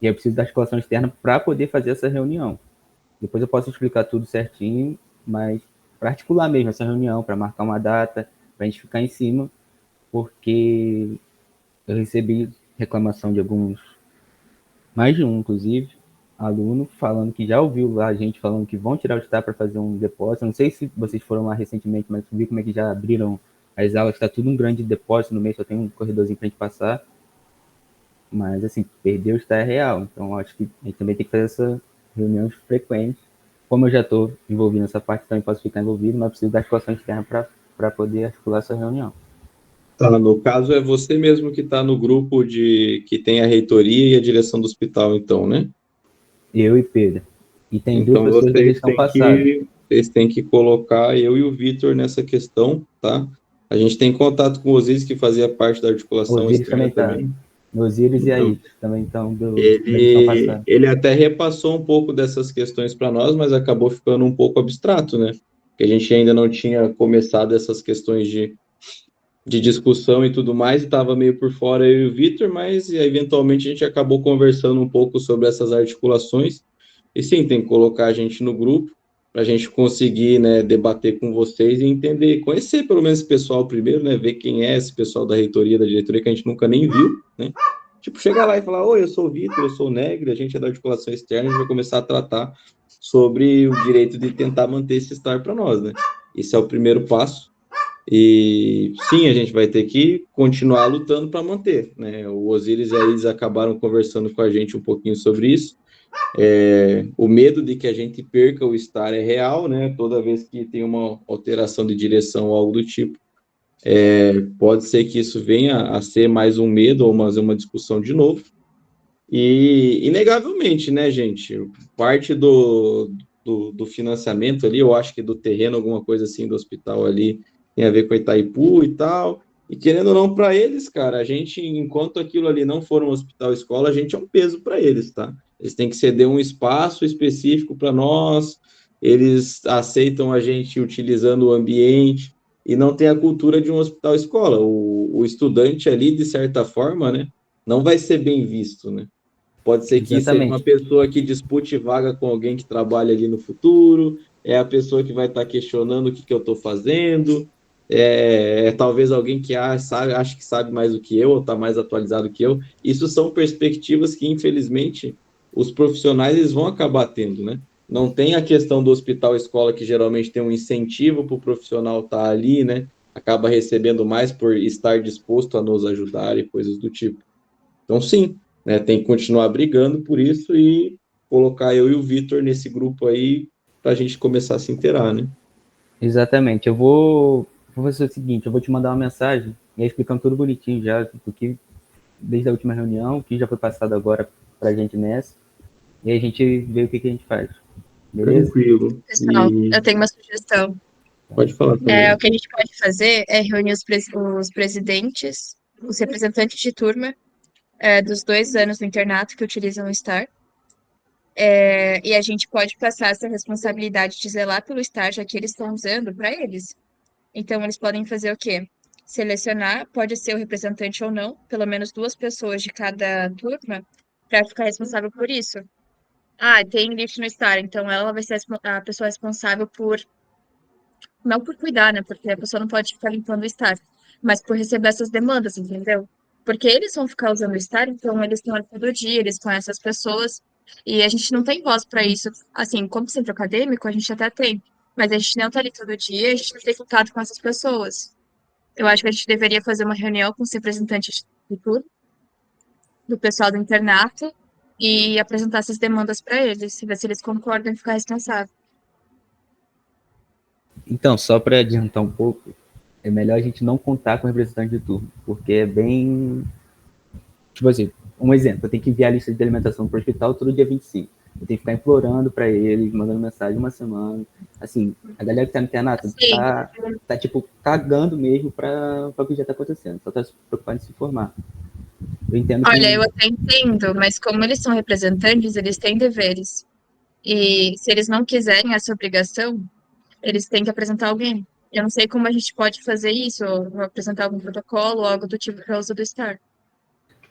E eu preciso da articulação externa para poder fazer essa reunião. Depois eu posso explicar tudo certinho, mas para articular mesmo essa reunião, para marcar uma data, para a gente ficar em cima, porque eu recebi reclamação de alguns, mais de um, inclusive, aluno, falando que já ouviu lá a gente falando que vão tirar o Star para fazer um depósito. Não sei se vocês foram lá recentemente, mas vi como é que já abriram as aulas, está tudo um grande depósito no meio, só tem um corredorzinho para a gente passar. Mas, assim, perder o Star é real. Então, acho que a gente também tem que fazer essa reuniões frequentes. Como eu já estou envolvido nessa parte, também posso ficar envolvido, mas preciso da articulação externa para poder articular essa reunião. Tá, no caso é você mesmo que está no grupo que tem a reitoria e a direção do hospital, então, né? Eu e Pedro. E tem então, duas pessoas da gestão passada. Vocês têm que colocar eu e o Vitor nessa questão, tá? A gente tem contato com o Osiris, que fazia parte da articulação externa também. Osiris e aí também estão da gestão passada. Ele até repassou um pouco dessas questões para nós, mas acabou ficando um pouco abstrato, né? Porque a gente ainda não tinha começado essas questões de discussão e tudo mais, estava meio por fora eu e o Vitor, mas eventualmente a gente acabou conversando um pouco sobre essas articulações. E sim, tem que colocar a gente no grupo para a gente conseguir, né, debater com vocês e entender, conhecer pelo menos esse pessoal primeiro, né, ver quem é esse pessoal da reitoria, da diretoria, que a gente nunca nem viu, né? Tipo, chegar lá e falar, oi, eu sou o Vitor, eu sou o Negre, a gente é da articulação externa, a gente vai começar a tratar sobre o direito de tentar manter esse STAR para nós, né? Esse é o primeiro passo. E sim, a gente vai ter que continuar lutando para manter, né? O Osiris e a Isis acabaram conversando com a gente um pouquinho sobre isso. O medo de que a gente perca o STAR é real, né? Toda vez que tem uma alteração de direção ou algo do tipo, pode ser que isso venha a ser mais um medo ou fazer uma discussão de novo. E, inegavelmente, né, gente, parte do financiamento ali, eu acho que do terreno, alguma coisa assim, do hospital ali, tem a ver com a Itaipu e tal, e querendo ou não, para eles, cara, a gente, enquanto aquilo ali não for um hospital-escola, a gente é um peso para eles, tá? Eles têm que ceder um espaço específico para nós, eles aceitam a gente utilizando o ambiente, e não tem a cultura de um hospital-escola. O estudante ali, de certa forma, né, não vai ser bem visto, né? Pode ser que seja uma pessoa que dispute vaga com alguém que trabalha ali no futuro, é a pessoa que vai estar questionando o que eu estou fazendo, talvez alguém que acha que sabe mais do que eu, ou está mais atualizado que eu. Isso são perspectivas que, infelizmente, os profissionais eles vão acabar tendo, né? Não tem a questão do hospital-escola, que geralmente tem um incentivo para o profissional estar ali, né? Acaba recebendo mais por estar disposto a nos ajudar e coisas do tipo. Então, sim, né, tem que continuar brigando por isso e colocar eu e o Vitor nesse grupo aí para a gente começar a se inteirar, né? Exatamente. Eu vou fazer o seguinte, eu vou te mandar uma mensagem e aí explicando tudo bonitinho já, do que desde a última reunião, o que já foi passado agora pra gente nessa, e aí a gente vê o que a gente faz. Beleza? Tranquilo. Pessoal, eu tenho uma sugestão. Pode falar também. O que a gente pode fazer é reunir os presidentes, os representantes de turma dos 2 anos do internato que utilizam o STAR. E a gente pode passar essa responsabilidade de zelar pelo STAR, já que eles estão usando, para eles. Então, eles podem fazer o quê? Selecionar, pode ser o representante ou não, pelo menos 2 pessoas de cada turma, para ficar responsável por isso. Tem lixo no STAR, então ela vai ser a pessoa responsável por, não por cuidar, né? Porque a pessoa não pode ficar limpando o STAR, mas por receber essas demandas, entendeu? Porque eles vão ficar usando o STAR, então eles estão ali todo dia, eles conhecem as pessoas, e a gente não tem voz para isso. Assim, como centro acadêmico, a gente até tem, mas a gente não tá ali todo dia, a gente não tem contato com essas pessoas. Eu acho que a gente deveria fazer uma reunião com os representantes de tudo, do pessoal do internato, e apresentar essas demandas para eles, ver se eles concordam em ficar responsável. Então, só para adiantar um pouco, é melhor a gente não contar com o representante de turma, porque é bem... Tipo assim, um exemplo, eu tenho que enviar a lista de alimentação para o hospital todo dia 25. Eu tenho que ficar implorando para eles, mandando mensagem uma semana. Assim, a galera que tá no internato tá tipo, cagando mesmo para o que já tá acontecendo, só tá se preocupando em se informar. Eu entendo Olha, eu até entendo, mas como eles são representantes, eles têm deveres. E se eles não quiserem essa obrigação, eles têm que apresentar alguém. Eu não sei como a gente pode fazer isso, ou apresentar algum protocolo, ou algo do tipo para uso do STAR.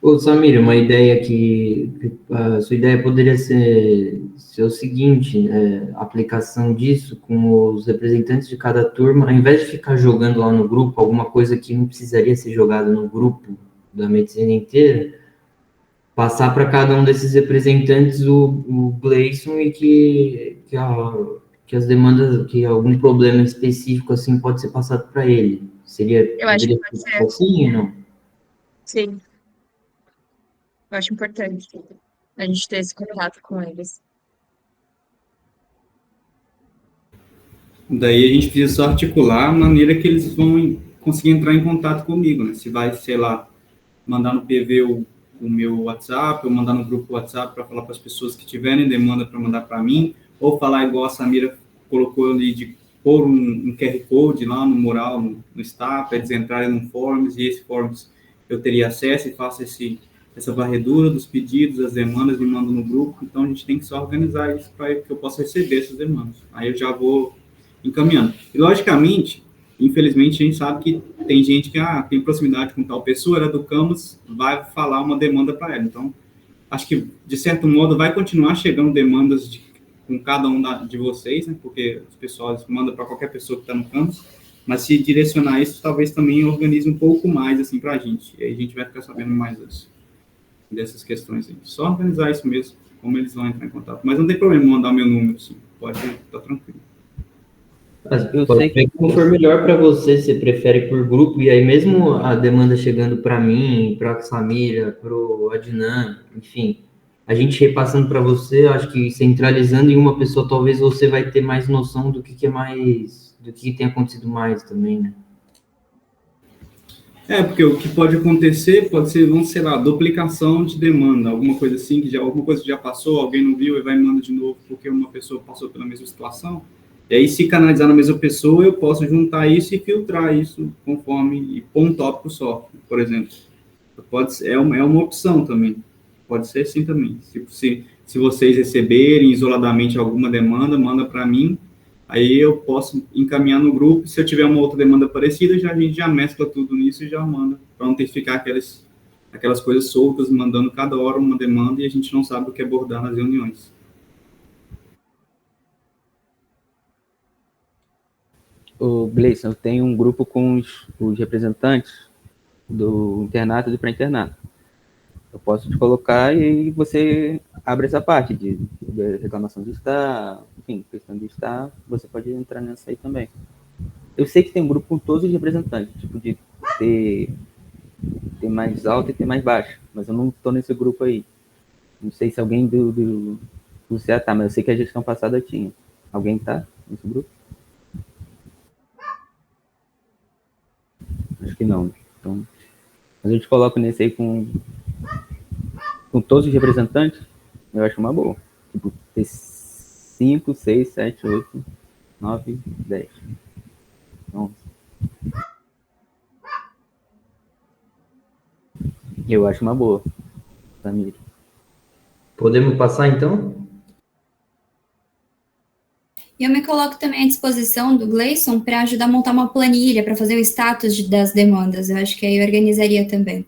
Ô, Samir, uma ideia que a sua ideia poderia ser o seguinte, a aplicação disso com os representantes de cada turma, ao invés de ficar jogando lá no grupo alguma coisa que não precisaria ser jogada no grupo da medicina inteira, passar para cada um desses representantes o Gleison e que as demandas, que algum problema específico assim pode ser passado para ele. Eu acho que pode ser. Assim, não? Sim. Eu acho importante a gente ter esse contato com eles. Daí a gente precisa só articular a maneira que eles vão conseguir entrar em contato comigo, né? Se vai, sei lá, mandar no PV o meu WhatsApp, ou mandar no grupo WhatsApp para falar para as pessoas que tiverem demanda para mandar para mim, ou falar igual a Samira colocou ali, de pôr um QR Code lá no mural, no STAR, para eles entrarem no Forms, e esse Forms eu teria acesso e faço essa varredura dos pedidos, as demandas, me mando no grupo. Então a gente tem que só organizar isso para que eu possa receber essas demandas. Aí eu já vou encaminhando. E logicamente, infelizmente, a gente sabe que tem gente que tem proximidade com tal pessoa, ela do campus vai falar uma demanda para ela. Então, acho que, de certo modo, vai continuar chegando demandas com cada um de vocês, né? Porque os pessoal manda para qualquer pessoa que está no campus, mas se direcionar isso, talvez também organize um pouco mais, assim, para a gente. E aí a gente vai ficar sabendo mais dessas questões aí. Só organizar isso mesmo, como eles vão entrar em contato. Mas não tem problema mandar o meu número, assim. Pode estar tranquilo. Eu Pode sei ver como for melhor para você, você prefere por grupo, e aí mesmo a demanda chegando para mim, para a Samira, para o Adnan, enfim, a gente repassando para você, eu acho que centralizando em uma pessoa, talvez você vai ter mais noção do que é mais, do que tem acontecido mais também, né? Porque o que pode acontecer pode ser, vamos sei lá, duplicação de demanda, alguma coisa assim, alguma coisa que já passou, alguém não viu e vai e manda de novo porque uma pessoa passou pela mesma situação. E aí, se canalizar na mesma pessoa, eu posso juntar isso e filtrar isso conforme, e pôr um tópico só, por exemplo. Pode ser, é uma opção também. Pode ser assim também. Se vocês receberem isoladamente alguma demanda, manda para mim, aí eu posso encaminhar no grupo. Se eu tiver uma outra demanda parecida, a gente já mescla tudo nisso e já manda, para não ter que ficar aquelas coisas soltas, mandando cada hora uma demanda e a gente não sabe o que abordar nas reuniões. O Gleison, eu tenho um grupo com os representantes do internato e do pré-internato. Eu posso te colocar e aí você abre essa parte de reclamação de estar, enfim, questão de estar, você pode entrar nessa aí também. Eu sei que tem um grupo com todos os representantes, tipo de ter mais alto e ter mais baixo, mas eu não estou nesse grupo aí. Não sei se alguém do CA tá, mas eu sei que a gestão passada tinha. Alguém tá nesse grupo? Acho que não. Então, a gente coloca nesse aí com todos os representantes, eu acho uma boa. Tipo, ter 5, 6, 7, 8, 9, 10. 11. Eu acho uma boa, Samir. Podemos passar, então? E eu me coloco também à disposição do Gleison para ajudar a montar uma planilha, para fazer o status das demandas. Eu acho que aí eu organizaria também.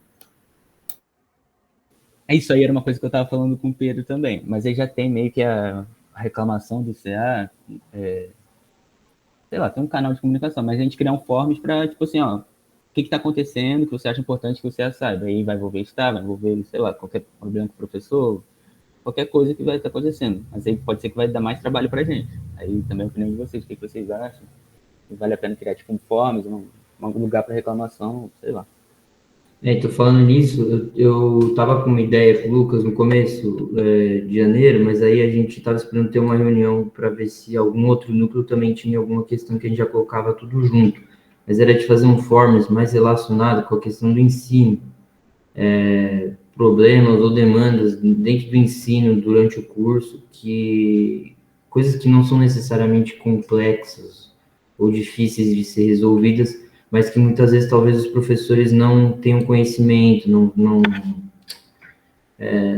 Isso aí era uma coisa que eu estava falando com o Pedro também, mas aí já tem meio que a reclamação do CA, sei lá, tem um canal de comunicação, mas a gente criar um forms para, tipo assim, ó, o que está acontecendo, que você acha importante que o CA saiba. Aí vai envolver estar, vai envolver, sei lá, qualquer problema com o professor, qualquer coisa que vai estar acontecendo. Mas aí pode ser que vai dar mais trabalho para a gente. Aí também é a opinião de vocês, o que vocês acham? Vale a pena criar, tipo, um forms, um lugar para reclamação, sei lá. Tô falando nisso, eu tava com uma ideia com o Lucas no começo de janeiro, mas aí a gente tava esperando ter uma reunião para ver se algum outro núcleo também tinha alguma questão que a gente já colocava tudo junto. Mas era de fazer um forms mais relacionado com a questão do ensino, problemas ou demandas dentro do ensino durante o curso, coisas que não são necessariamente complexas ou difíceis de ser resolvidas, mas que muitas vezes talvez os professores não tenham conhecimento,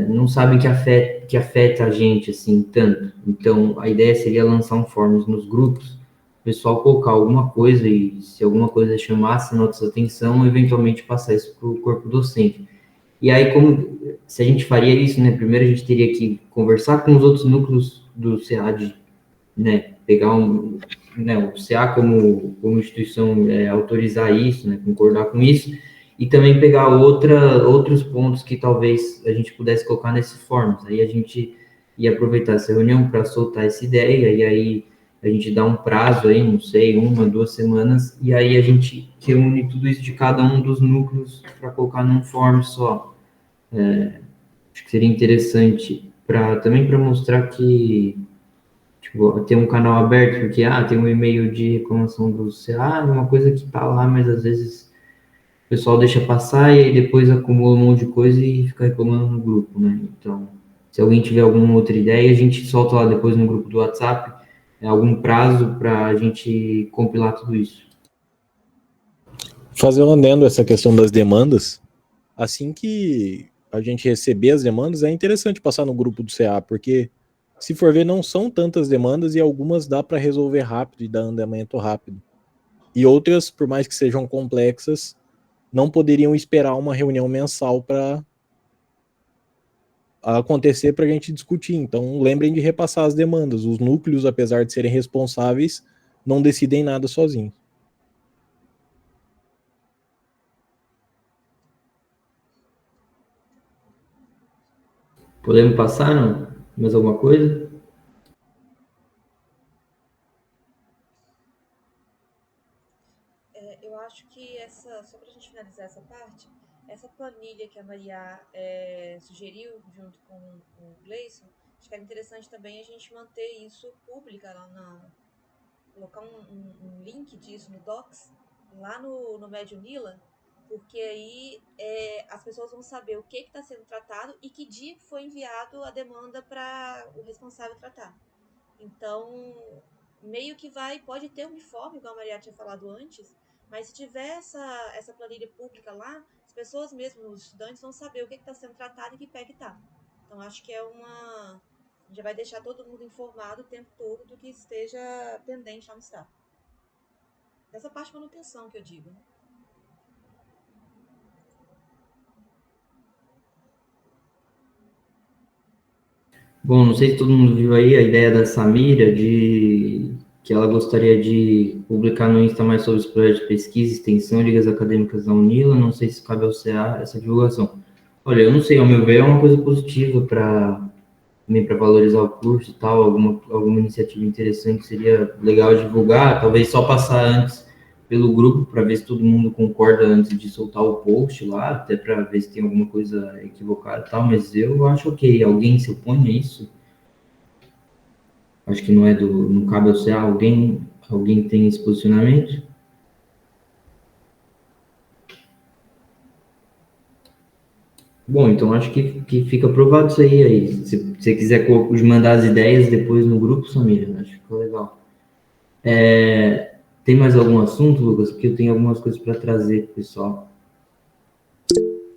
não sabem que afeta a gente assim tanto. Então, a ideia seria lançar um forms nos grupos, o pessoal colocar alguma coisa e se alguma coisa chamasse nossa atenção, eventualmente passar isso para o corpo docente. E aí, se a gente faria isso, né? Primeiro a gente teria que conversar com os outros núcleos do CA, né? Pegar o CA como instituição, autorizar isso, né? Concordar com isso, e também pegar outros pontos que talvez a gente pudesse colocar nesse forms. Aí a gente ia aproveitar essa reunião para soltar essa ideia, e aí a gente dá um prazo aí, não sei, 1, 2 semanas, e aí a gente reúne tudo isso de cada um dos núcleos para colocar num form só. Acho que seria interessante também para mostrar que tipo, tem um canal aberto, porque tem um e-mail de reclamação do CA, é uma coisa que tá lá, mas às vezes o pessoal deixa passar e aí depois acumula um monte de coisa e fica reclamando no grupo, né? Então, se alguém tiver alguma outra ideia, a gente solta lá depois no grupo do WhatsApp algum prazo para a gente compilar tudo isso. Fazendo essa questão das demandas, assim que a gente receber as demandas, é interessante passar no grupo do CA, porque se for ver, não são tantas demandas e algumas dá para resolver rápido e dar andamento rápido. E outras, por mais que sejam complexas, não poderiam esperar uma reunião mensal acontecer para a gente discutir. Então, lembrem de repassar as demandas. Os núcleos, apesar de serem responsáveis, não decidem nada sozinhos. Podemos passar, não? Mais alguma coisa? Eu acho que só para a gente finalizar essa parte, essa planilha que a Maria sugeriu junto com o Gleison, acho que era interessante também a gente manter isso pública lá colocar um link disso no Docs, lá no Mediunila, porque aí as pessoas vão saber o que está sendo tratado e que dia que foi enviado a demanda para o responsável tratar. Então, meio que pode ter uniforme, igual a Maria tinha falado antes, mas se tiver essa planilha pública lá, as pessoas mesmo, os estudantes, vão saber o que está sendo tratado e que pé que está. Então, acho que já vai deixar todo mundo informado o tempo todo do que esteja pendente lá no estado. Dessa parte de manutenção que eu digo, né? Bom, não sei se todo mundo viu aí a ideia da Samira de que ela gostaria de publicar no Insta mais sobre os projetos de pesquisa, extensão, ligas acadêmicas da Unila. Não sei se cabe ao CA essa divulgação. Olha, eu não sei, ao meu ver é uma coisa positiva também para valorizar o curso e tal, alguma iniciativa interessante seria legal divulgar, talvez só passar antes pelo grupo para ver se todo mundo concorda antes de soltar o post lá, até para ver se tem alguma coisa equivocada e tal, mas eu acho ok. Alguém se opõe a isso? Acho que não cabe ao CA. Alguém tem esse posicionamento? Bom, então acho que fica aprovado isso aí. Se você quiser mandar as ideias depois no grupo, Samira, acho que ficou legal. Tem mais algum assunto, Lucas? Porque eu tenho algumas coisas para trazer para o pessoal.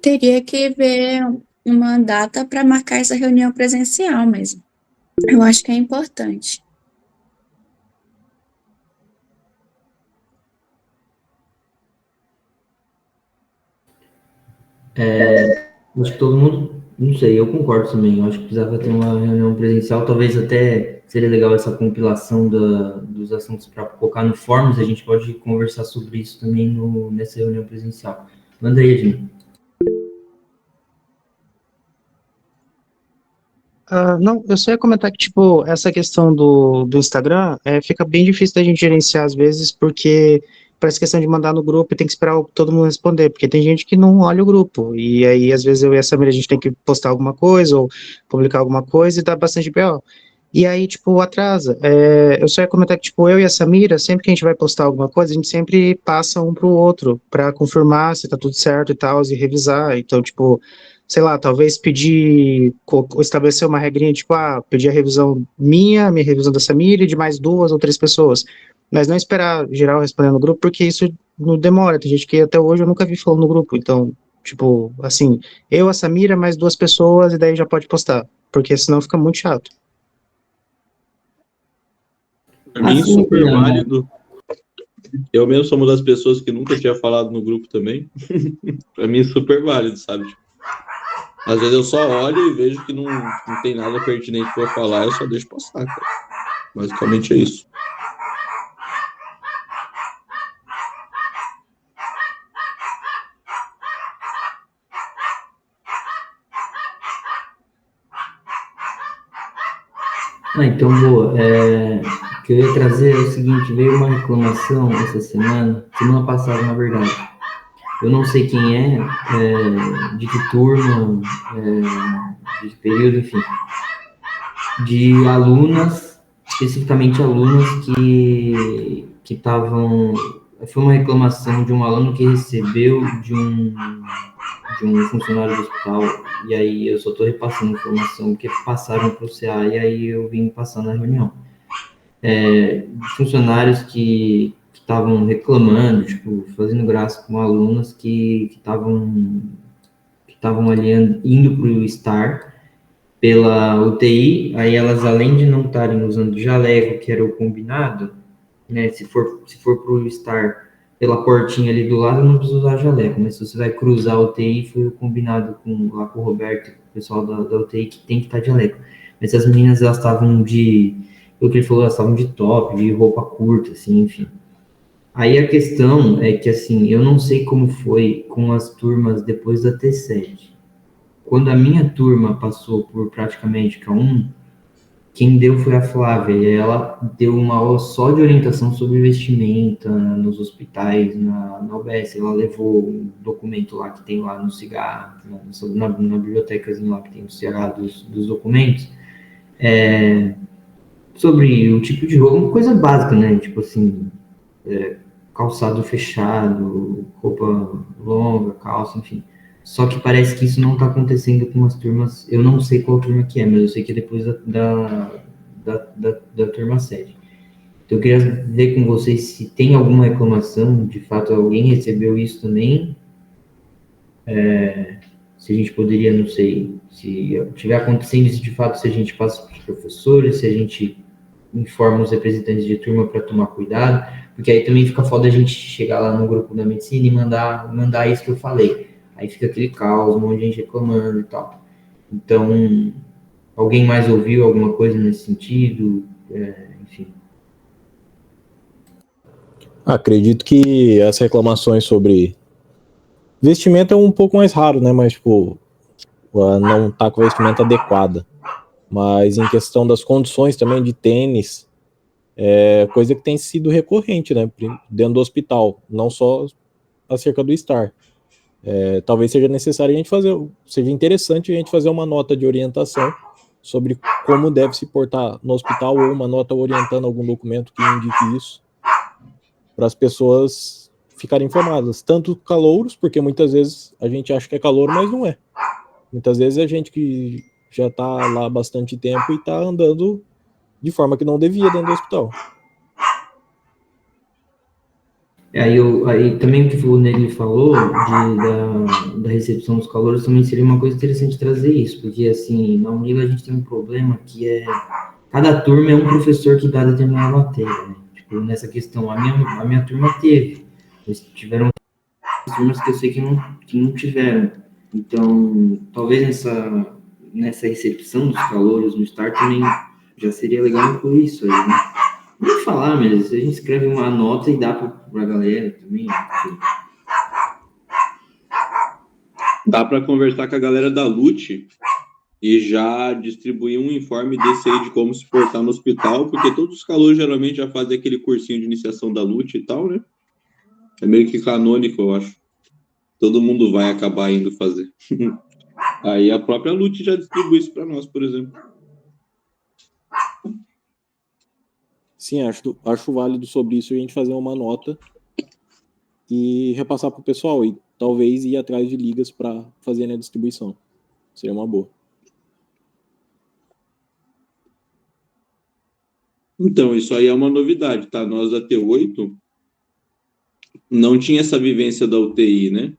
Teria que ver uma data para marcar essa reunião presencial mesmo. Eu acho que é importante. Acho que todo mundo, não sei, eu concordo também. Eu acho que precisava ter uma reunião presencial, talvez até seria legal essa compilação dos assuntos para colocar no Forms. A gente pode conversar sobre isso também nessa reunião presencial. Manda aí, Edinho. Não, eu só ia comentar que, tipo, essa questão do Instagram fica bem difícil da gente gerenciar às vezes, porque para essa questão de mandar no grupo tem que esperar todo mundo responder, porque tem gente que não olha o grupo, e aí às vezes eu e a Samira a gente tem que postar alguma coisa ou publicar alguma coisa e dá bastante B.O. E aí, tipo, atrasa. Eu só ia comentar que, tipo, eu e a Samira, sempre que a gente vai postar alguma coisa, a gente sempre passa um pro outro para confirmar se tá tudo certo e tal, e revisar. Então, tipo, sei lá, talvez estabelecer uma regrinha, tipo, pedir a revisão minha revisão da Samira e de mais 2 ou 3 pessoas. Mas não esperar geral respondendo no grupo, porque isso não demora. Tem gente que até hoje eu nunca vi falando no grupo. Então, tipo, assim, eu, a Samira, mais 2 pessoas, e daí já pode postar. Porque senão fica muito chato. Para mim, super válido. Eu mesmo sou uma das pessoas que nunca tinha falado no grupo também. Para mim, super válido, sabe? Às vezes eu só olho e vejo que não tem nada pertinente para falar, eu só deixo passar, cara. Basicamente é isso. Então, boa. O que eu ia trazer é o seguinte, veio uma reclamação essa semana passada, na verdade. Eu não sei quem de que turma, de que período, enfim. De alunas, especificamente alunas que estavam... Foi uma reclamação de um aluno que recebeu de um funcionário do hospital, e aí eu só estou repassando a informação que passaram para o CA, e aí eu vim passar na reunião. Funcionários que estavam reclamando, tipo, fazendo graça com alunas que estavam ali indo para o STAR pela UTI, aí elas, além de não estarem usando jaleco, que era o combinado, né, se for para o STAR, pela portinha ali do lado, não precisa usar jaleco, mas se você vai cruzar a UTI, foi combinado lá com o Roberto, o pessoal da UTI, que tem que estar de jaleco. Mas as meninas, elas estavam pelo que ele falou, elas estavam de top, de roupa curta, assim, enfim. Aí a questão é que, assim, eu não sei como foi com as turmas depois da T7. Quando a minha turma passou por praticamente K1, quem deu foi a Flávia, e ela deu uma aula só de orientação sobre vestimenta nos hospitais, na UBS. Ela levou um documento lá que tem lá no cigarro, na bibliotecazinha lá que tem no CH dos documentos, sobre o tipo de roupa, uma coisa básica, né? Tipo assim, calçado fechado, roupa longa, calça, enfim. Só que parece que isso não está acontecendo com as turmas, eu não sei qual turma que é, mas eu sei que é depois da turma 7. Então eu queria ver com vocês se tem alguma reclamação, de fato alguém recebeu isso também, se a gente poderia, não sei, se estiver acontecendo isso de fato, se a gente passa para os professores, se a gente informa os representantes de turma para tomar cuidado, porque aí também fica foda a gente chegar lá no grupo da medicina e mandar isso que eu falei. Aí fica aquele caos, um monte de gente reclamando e tal. Então, alguém mais ouviu alguma coisa nesse sentido? Enfim. Acredito que as reclamações sobre vestimenta é um pouco mais raro, né? Mas, tipo, não tá com a vestimenta adequada. Mas em questão das condições também de tênis, é coisa que tem sido recorrente, né? Dentro do hospital, não só acerca do STAR. Talvez seja necessário seja interessante a gente fazer uma nota de orientação sobre como deve se portar no hospital ou uma nota orientando algum documento que indique isso, para as pessoas ficarem informadas. Tanto calouros, porque muitas vezes a gente acha que é calouro, mas não é. Muitas vezes é gente que já está lá há bastante tempo e está andando de forma que não devia dentro do hospital. Aí também o que o Negri falou da recepção dos calouros também seria uma coisa interessante trazer isso, porque assim, na Unila a gente tem um problema que cada turma é um professor que dá determinada matéria, né? Tipo, nessa questão, a minha turma teve, mas tiveram turmas que eu sei que não tiveram. Então, talvez nessa recepção dos calouros no STAR também já seria legal incluir isso aí, né? Não falar, mas a gente escreve uma nota e dá pra galera também. Assim. Dá para conversar com a galera da LUT e já distribuir um informe desse aí de como se portar no hospital, porque todos os calouros geralmente já fazem aquele cursinho de iniciação da LUT e tal, né? É meio que canônico, eu acho. Todo mundo vai acabar indo fazer. Aí a própria LUT já distribui isso para nós, por exemplo. Sim, acho válido sobre isso a gente fazer uma nota e repassar para o pessoal e talvez ir atrás de ligas para fazer a distribuição. Seria uma boa. Então, isso aí é uma novidade, tá? Nós da T8 não tinha essa vivência da UTI, né?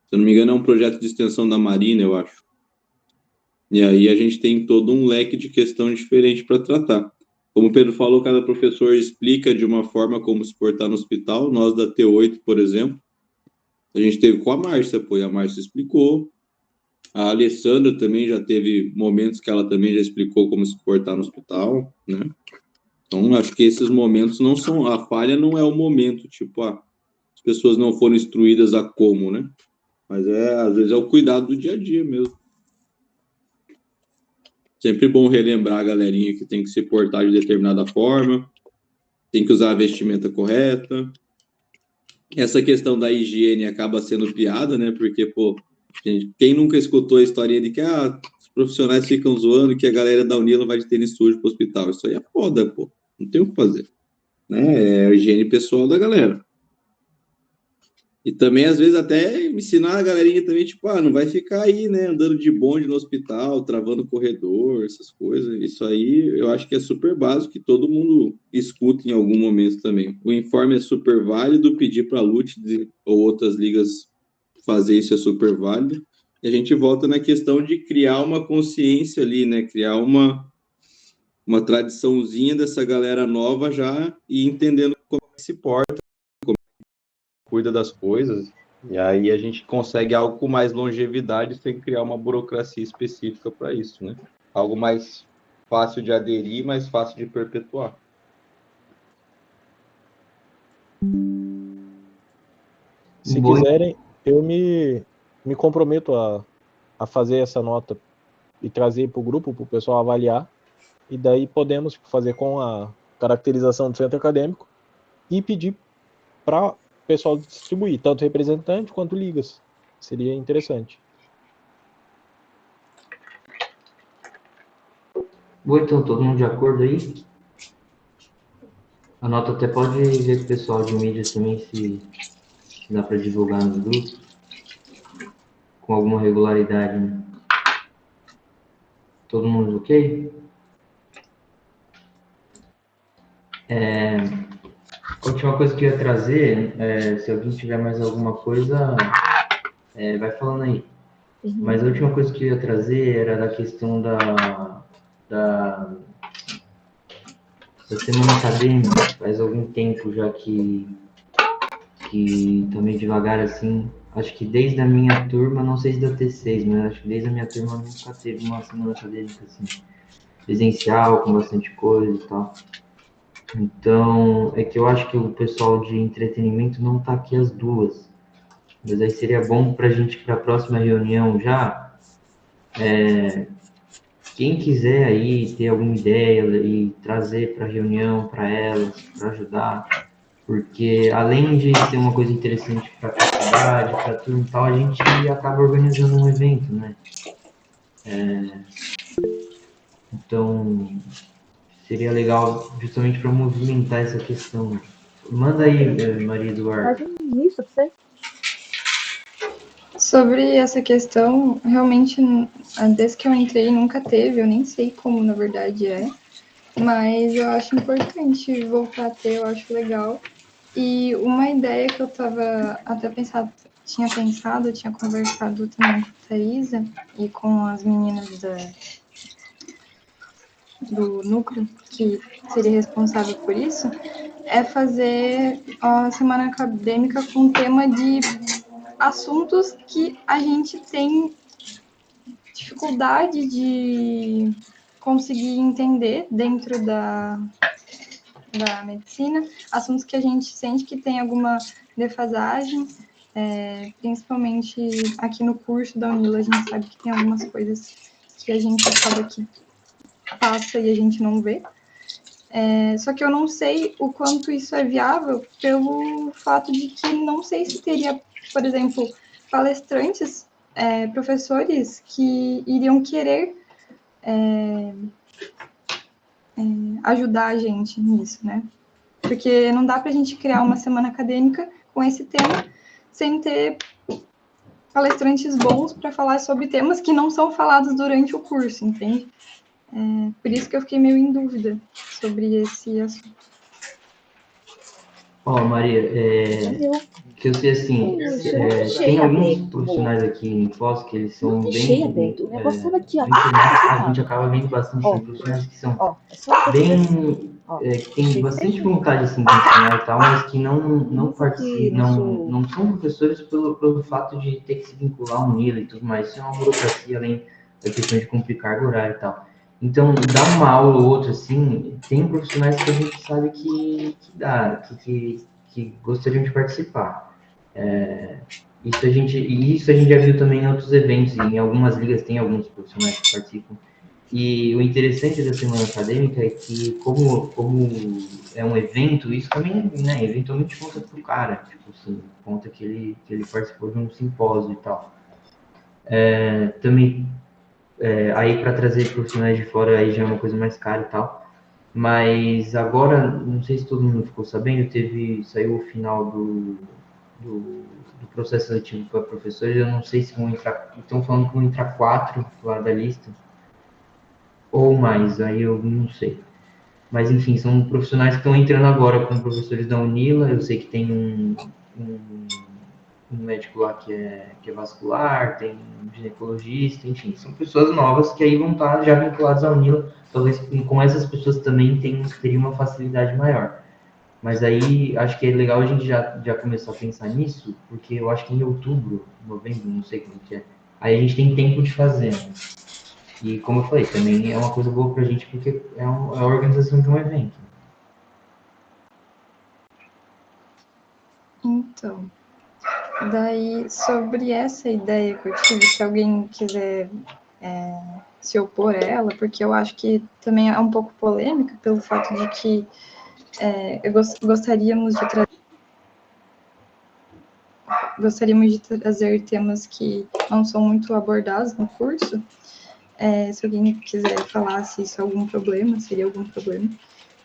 Se eu não me engano, é um projeto de extensão da Marina, eu acho. E aí a gente tem todo um leque de questões diferentes para tratar. Como o Pedro falou, cada professor explica de uma forma como se portar no hospital. Nós da T8, por exemplo, a gente teve com a Márcia, pô, e a Márcia explicou. A Alessandra também já teve momentos que ela também já explicou como se portar no hospital, né? Então, acho que esses momentos não são... A falha não é o momento, tipo, as pessoas não foram instruídas a como, né? Mas às vezes é o cuidado do dia a dia mesmo. Sempre bom relembrar a galerinha que tem que se portar de determinada forma, tem que usar a vestimenta correta. Essa questão da higiene acaba sendo piada, né? Porque, pô, gente, quem nunca escutou a historinha de que os profissionais ficam zoando que a galera da Unila vai de tênis sujo pro hospital? Isso aí é foda, pô. Não tem o que fazer. Né? É a higiene pessoal da galera. E também, às vezes, até ensinar a galerinha também, tipo, não vai ficar aí, né, andando de bonde no hospital, travando corredor, essas coisas. Isso aí, eu acho que é super básico, que todo mundo escuta em algum momento também. O informe é super válido, pedir para a LUT ou outras ligas fazer isso é super válido. E a gente volta na questão de criar uma consciência ali, né, criar uma tradiçãozinha dessa galera nova já e entendendo como se porta, cuida das coisas, e aí a gente consegue algo com mais longevidade sem criar uma burocracia específica para isso, né? Algo mais fácil de aderir, mais fácil de perpetuar. Se quiserem, eu me comprometo a fazer essa nota e trazer para o grupo, para o pessoal avaliar, e daí podemos fazer com a caracterização do centro acadêmico e pedir para o pessoal distribuir, tanto representante quanto ligas. Seria interessante. Bom, então, todo mundo de acordo aí? A nota até pode ver com o pessoal de mídias também se dá para divulgar nos grupos com alguma regularidade, né? Todo mundo ok? A última coisa que eu ia trazer, se alguém tiver mais alguma coisa, vai falando aí. Mas a última coisa que eu ia trazer era da questão da semana acadêmica. Faz algum tempo já que tá meio devagar assim. Acho que desde a minha turma, não sei se da T6, mas acho que desde a minha turma nunca teve uma semana acadêmica assim, presencial, com bastante coisa e tal. Então, é que eu acho que o pessoal de entretenimento não tá aqui as duas. Mas aí seria bom para a gente, para a próxima reunião já, quem quiser aí ter alguma ideia e trazer para a reunião, para elas, para ajudar, porque além de ser uma coisa interessante para a faculdade, para a turma e tal, a gente acaba organizando um evento, né? Então, seria legal justamente para movimentar essa questão. Manda aí, Maria Eduarda. Sobre essa questão, realmente, desde que eu entrei, nunca teve, eu nem sei como, na verdade, mas eu acho importante voltar a ter, eu acho legal. E uma ideia que eu tava até tinha conversado também com a Thaisa e com as meninas do núcleo, que seria responsável por isso, é fazer a semana acadêmica com o tema de assuntos que a gente tem dificuldade de conseguir entender dentro da medicina, assuntos que a gente sente que tem alguma defasagem, principalmente aqui no curso da Unila, a gente sabe que tem algumas coisas que a gente acaba que passa e a gente não vê. Só que eu não sei o quanto isso é viável pelo fato de que não sei se teria, por exemplo, palestrantes, professores que iriam querer ajudar a gente nisso, né? Porque não dá para a gente criar uma semana acadêmica com esse tema sem ter palestrantes bons para falar sobre temas que não são falados durante o curso, entende? Por isso que eu fiquei meio em dúvida sobre esse assunto. Maria, que eu sei assim, tem alguns profissionais aqui em Foz que eles são bem... a gente acaba vendo bastante profissionais que são bem... que tem bastante vontade assim, de ensinar e tal, mas que não participam, não são professores pelo fato de ter que se vincular a um NILA e tudo mais. Isso é uma burocracia, além da questão de cumprir carga horária e tal. Então, dar uma aula ou outra, assim, tem profissionais que a gente sabe que gostariam de participar. Isso a gente já viu também em outros eventos, em algumas ligas tem alguns profissionais que participam. E o interessante da semana acadêmica é que, como é um evento, isso também, né, eventualmente conta pro cara, tipo assim, conta que ele participou de um simpósio e tal. Também, aí para trazer profissionais de fora, aí já é uma coisa mais cara e tal. Mas agora, não sei se todo mundo ficou sabendo, saiu o final do processo seletivo para professores. Eu não sei se vão entrar, estão falando que vão entrar 4 lá da lista, ou mais, aí eu não sei. Mas enfim, são profissionais que estão entrando agora como professores da Unila. Eu sei que tem um médico lá que é vascular, tem um ginecologista, enfim, são pessoas novas que aí vão estar já vinculadas à Unila. Talvez com essas pessoas também teria uma facilidade maior. Mas aí acho que é legal a gente já começar a pensar nisso, porque eu acho que em outubro, novembro, não sei como que é, aí a gente tem tempo de fazer. Né? E como eu falei, também é uma coisa boa pra gente, porque é a organização de um evento. Então, daí sobre essa ideia que eu tive, se alguém quiser se opor a ela, porque eu acho que também é um pouco polêmica pelo fato de que gostaríamos de trazer temas que não são muito abordados no curso. Se alguém quiser falar se isso é algum problema, seria algum problema.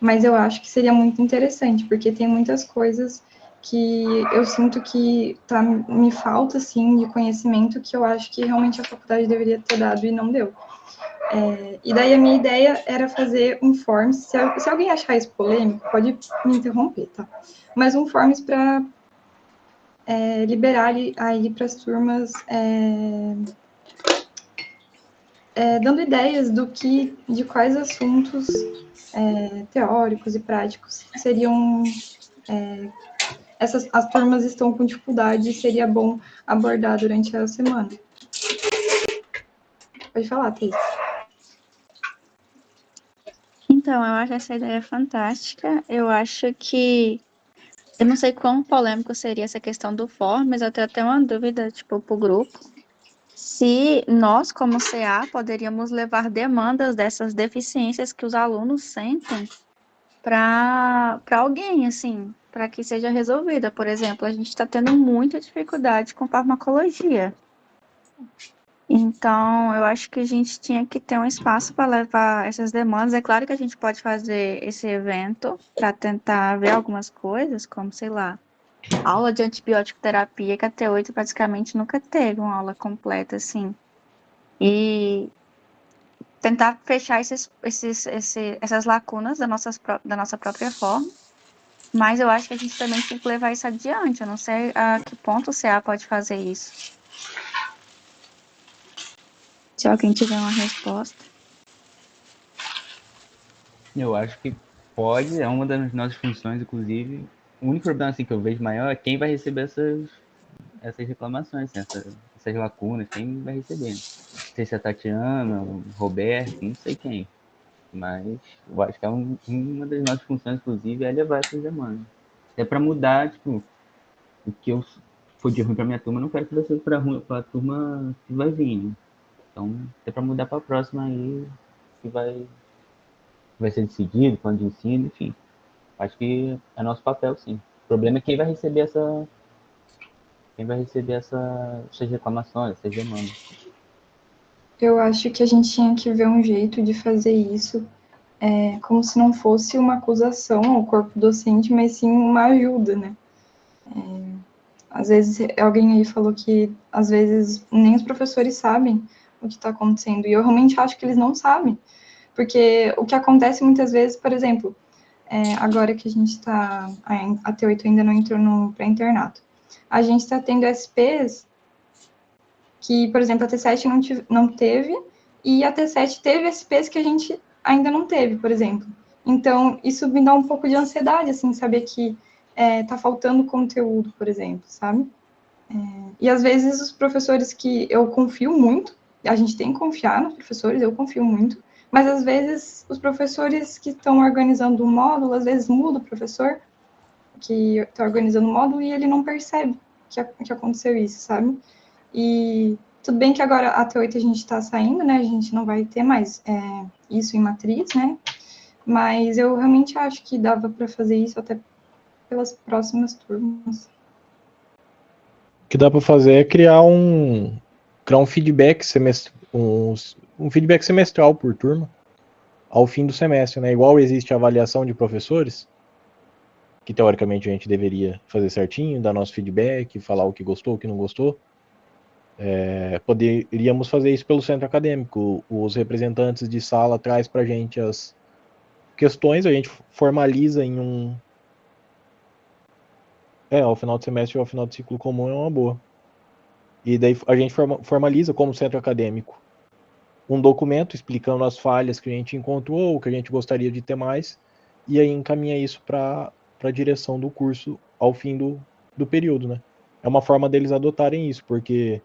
Mas eu acho que seria muito interessante, porque tem muitas coisas que eu sinto que me falta, assim, de conhecimento que eu acho que realmente a faculdade deveria ter dado e não deu. E daí a minha ideia era fazer um forms, se alguém achar isso polêmico, pode me interromper, tá? Mas um forms para liberar aí para as turmas, dando ideias de quais assuntos teóricos e práticos seriam as turmas estão com dificuldade e seria bom abordar durante a semana. Pode falar, Thaís. Então, eu acho essa ideia fantástica. Eu acho que eu não sei quão polêmico seria essa questão do fórum, mas eu tenho até uma dúvida, tipo, pro grupo. Se nós, como CA, poderíamos levar demandas dessas deficiências que os alunos sentem para alguém, assim, para que seja resolvida. Por exemplo, a gente está tendo muita dificuldade com farmacologia. Então, eu acho que a gente tinha que ter um espaço para levar essas demandas. É claro que a gente pode fazer esse evento para tentar ver algumas coisas, como, sei lá, aula de antibiótico terapia, que a T8 praticamente nunca teve uma aula completa, assim. E tentar fechar essas lacunas da nossa própria forma. Mas eu acho que a gente também tem que levar isso adiante. Eu não sei a que ponto o CA pode fazer isso. Se alguém tiver uma resposta. Eu acho que pode, é uma das nossas funções, inclusive. O único problema assim, que eu vejo maior é quem vai receber essas reclamações, essas lacunas, quem vai receber. Não sei se é a Tatiana, o Roberto, não sei quem. Mas eu acho que é uma das nossas funções, inclusive, é levar essas demandas. É para mudar, tipo, o que eu for de ruim para minha turma, eu não quero que vai ser para a turma que vai vir. Né? Então, é para mudar para a próxima aí, que vai ser decidido, plano de ensino, enfim. Acho que é nosso papel, sim. O problema é quem vai receber essas reclamações, essas demandas. Eu acho que a gente tinha que ver um jeito de fazer isso, como se não fosse uma acusação ao corpo docente, mas sim uma ajuda, né? Às vezes, alguém aí falou que, às vezes, nem os professores sabem o que está acontecendo, e eu realmente acho que eles não sabem, porque o que acontece muitas vezes, por exemplo, agora que a gente está, a T8 ainda não entrou para internato, a gente está tendo SPs que, por exemplo, a T7 não teve, e a T7 teve SPs que a gente ainda não teve, por exemplo. Então, isso me dá um pouco de ansiedade, assim, saber que tá faltando conteúdo, por exemplo, sabe? E às vezes os professores que eu confio muito, a gente tem que confiar nos professores, eu confio muito, mas às vezes os professores que estão organizando o módulo, às vezes muda o professor que está organizando o módulo e ele não percebe que aconteceu isso, sabe? E tudo bem que agora a T8 a gente está saindo, né? A gente não vai ter mais isso em matriz, né? Mas eu realmente acho que dava para fazer isso até pelas próximas turmas. O que dá para fazer é criar um feedback um feedback semestral por turma ao fim do semestre, né? Igual existe a avaliação de professores, que teoricamente a gente deveria fazer certinho, dar nosso feedback, falar o que gostou, o que não gostou. Poderíamos fazer isso pelo centro acadêmico. Os representantes de sala traz para a gente as questões, a gente formaliza em ao final do semestre ou ao final do ciclo comum é uma boa. E daí a gente formaliza como centro acadêmico um documento explicando as falhas que a gente encontrou, o que a gente gostaria de ter mais, e aí encaminha isso para para a direção do curso ao fim do período, né? É uma forma deles adotarem isso, porque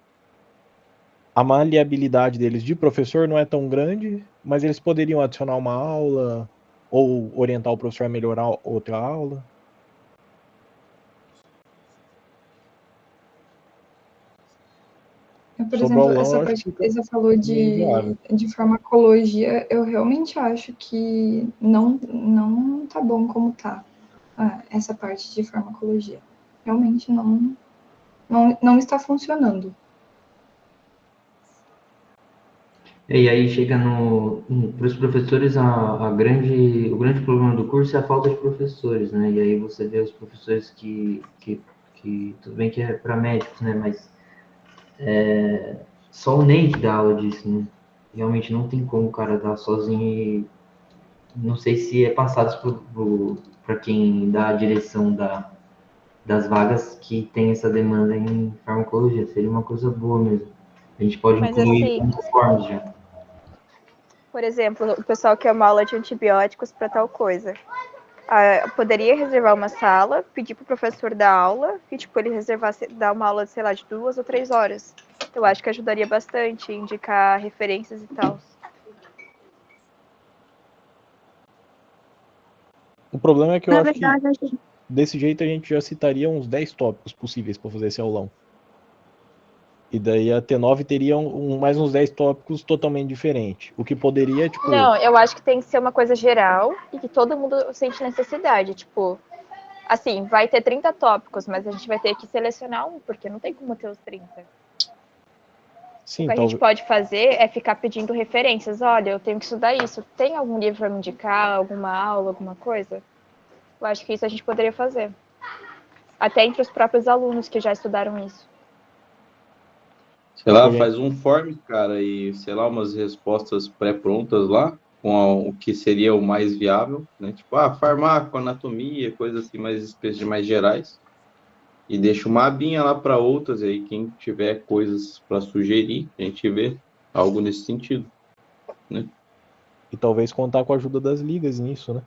a maleabilidade deles de professor não é tão grande, mas eles poderiam adicionar uma aula ou orientar o professor a melhorar outra aula. Por Sobre o exemplo, aulão, essa eu acho parte que que você falou meio viável. de farmacologia, eu realmente acho que não tá bom como tá essa parte de farmacologia. Realmente não está funcionando. E aí chega para os professores, o grande problema do curso é a falta de professores, né? E aí você vê os professores que tudo bem que é para médicos, né? Mas só o Ney que dá aula disso, né? Realmente não tem como o cara dar sozinho e não sei se é passado para quem dá a direção das vagas que tem essa demanda em farmacologia. Seria uma coisa boa mesmo. A gente pode Mas incluir assim, uniformes já. por exemplo, o pessoal quer uma aula de antibióticos para tal coisa. Poderia reservar uma sala, pedir pro professor dar aula, e tipo, ele dar uma aula, sei lá, de 2 ou 3 horas. Eu acho que ajudaria bastante, indicar referências e tal. O problema é que eu Na acho que verdade, a gente desse jeito a gente já citaria uns 10 tópicos possíveis para fazer esse aulão. E daí a T9 teria mais uns 10 tópicos totalmente diferentes. O que poderia, tipo, Não, eu acho que tem que ser uma coisa geral e que todo mundo sente necessidade. Tipo, assim, vai ter 30 tópicos, mas a gente vai ter que selecionar um, porque não tem como ter os 30. O sim, que a gente pode fazer é ficar pedindo referências. Olha, eu tenho que estudar isso. Tem algum livro para me indicar, alguma aula, alguma coisa? Eu acho que isso a gente poderia fazer. Até entre os próprios alunos que já estudaram isso. Sei lá, faz um form, cara, e sei lá, umas respostas pré-prontas lá, com o que seria o mais viável, né? Tipo, farmácia, anatomia, coisas assim mais gerais. E deixa uma abinha lá para outras aí, quem tiver coisas para sugerir, a gente vê algo nesse sentido, né? E talvez contar com a ajuda das ligas nisso, né?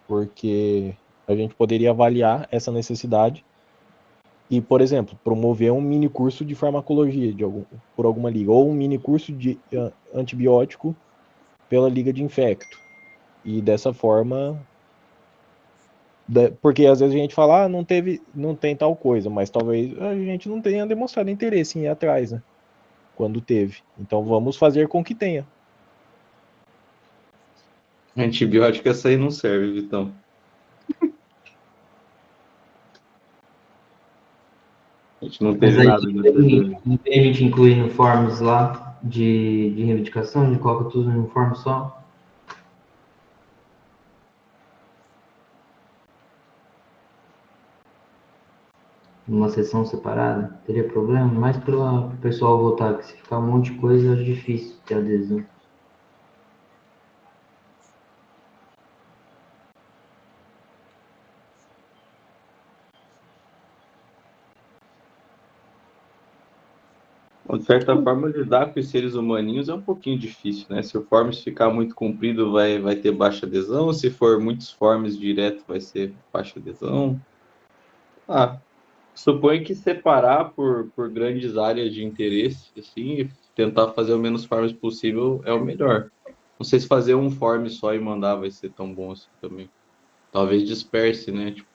Porque a gente poderia avaliar essa necessidade e, por exemplo, promover um mini curso de farmacologia por alguma liga, ou um mini curso de antibiótico pela liga de infecto. E dessa forma, porque às vezes a gente fala, não tem tal coisa, mas talvez a gente não tenha demonstrado interesse em ir atrás, né? Quando teve. Então vamos fazer com que tenha. Antibiótico essa aí não serve, Vitão. A gente não teve nada Não tem a gente incluir no forms lá de reivindicação, a gente coloca tudo no form só. Numa sessão separada, teria problema? Mais para o pessoal votar, que se ficar um monte de coisa, é difícil ter adesão. De certa forma, lidar com os seres humaninhos é um pouquinho difícil, né? Se o forms ficar muito comprido, vai ter baixa adesão. Se for muitos forms direto, vai ser baixa adesão. Suponho que separar por grandes áreas de interesse, assim, e tentar fazer o menos forms possível é o melhor. Não sei se fazer um form só e mandar vai ser tão bom assim também. Talvez disperse, né? Tipo,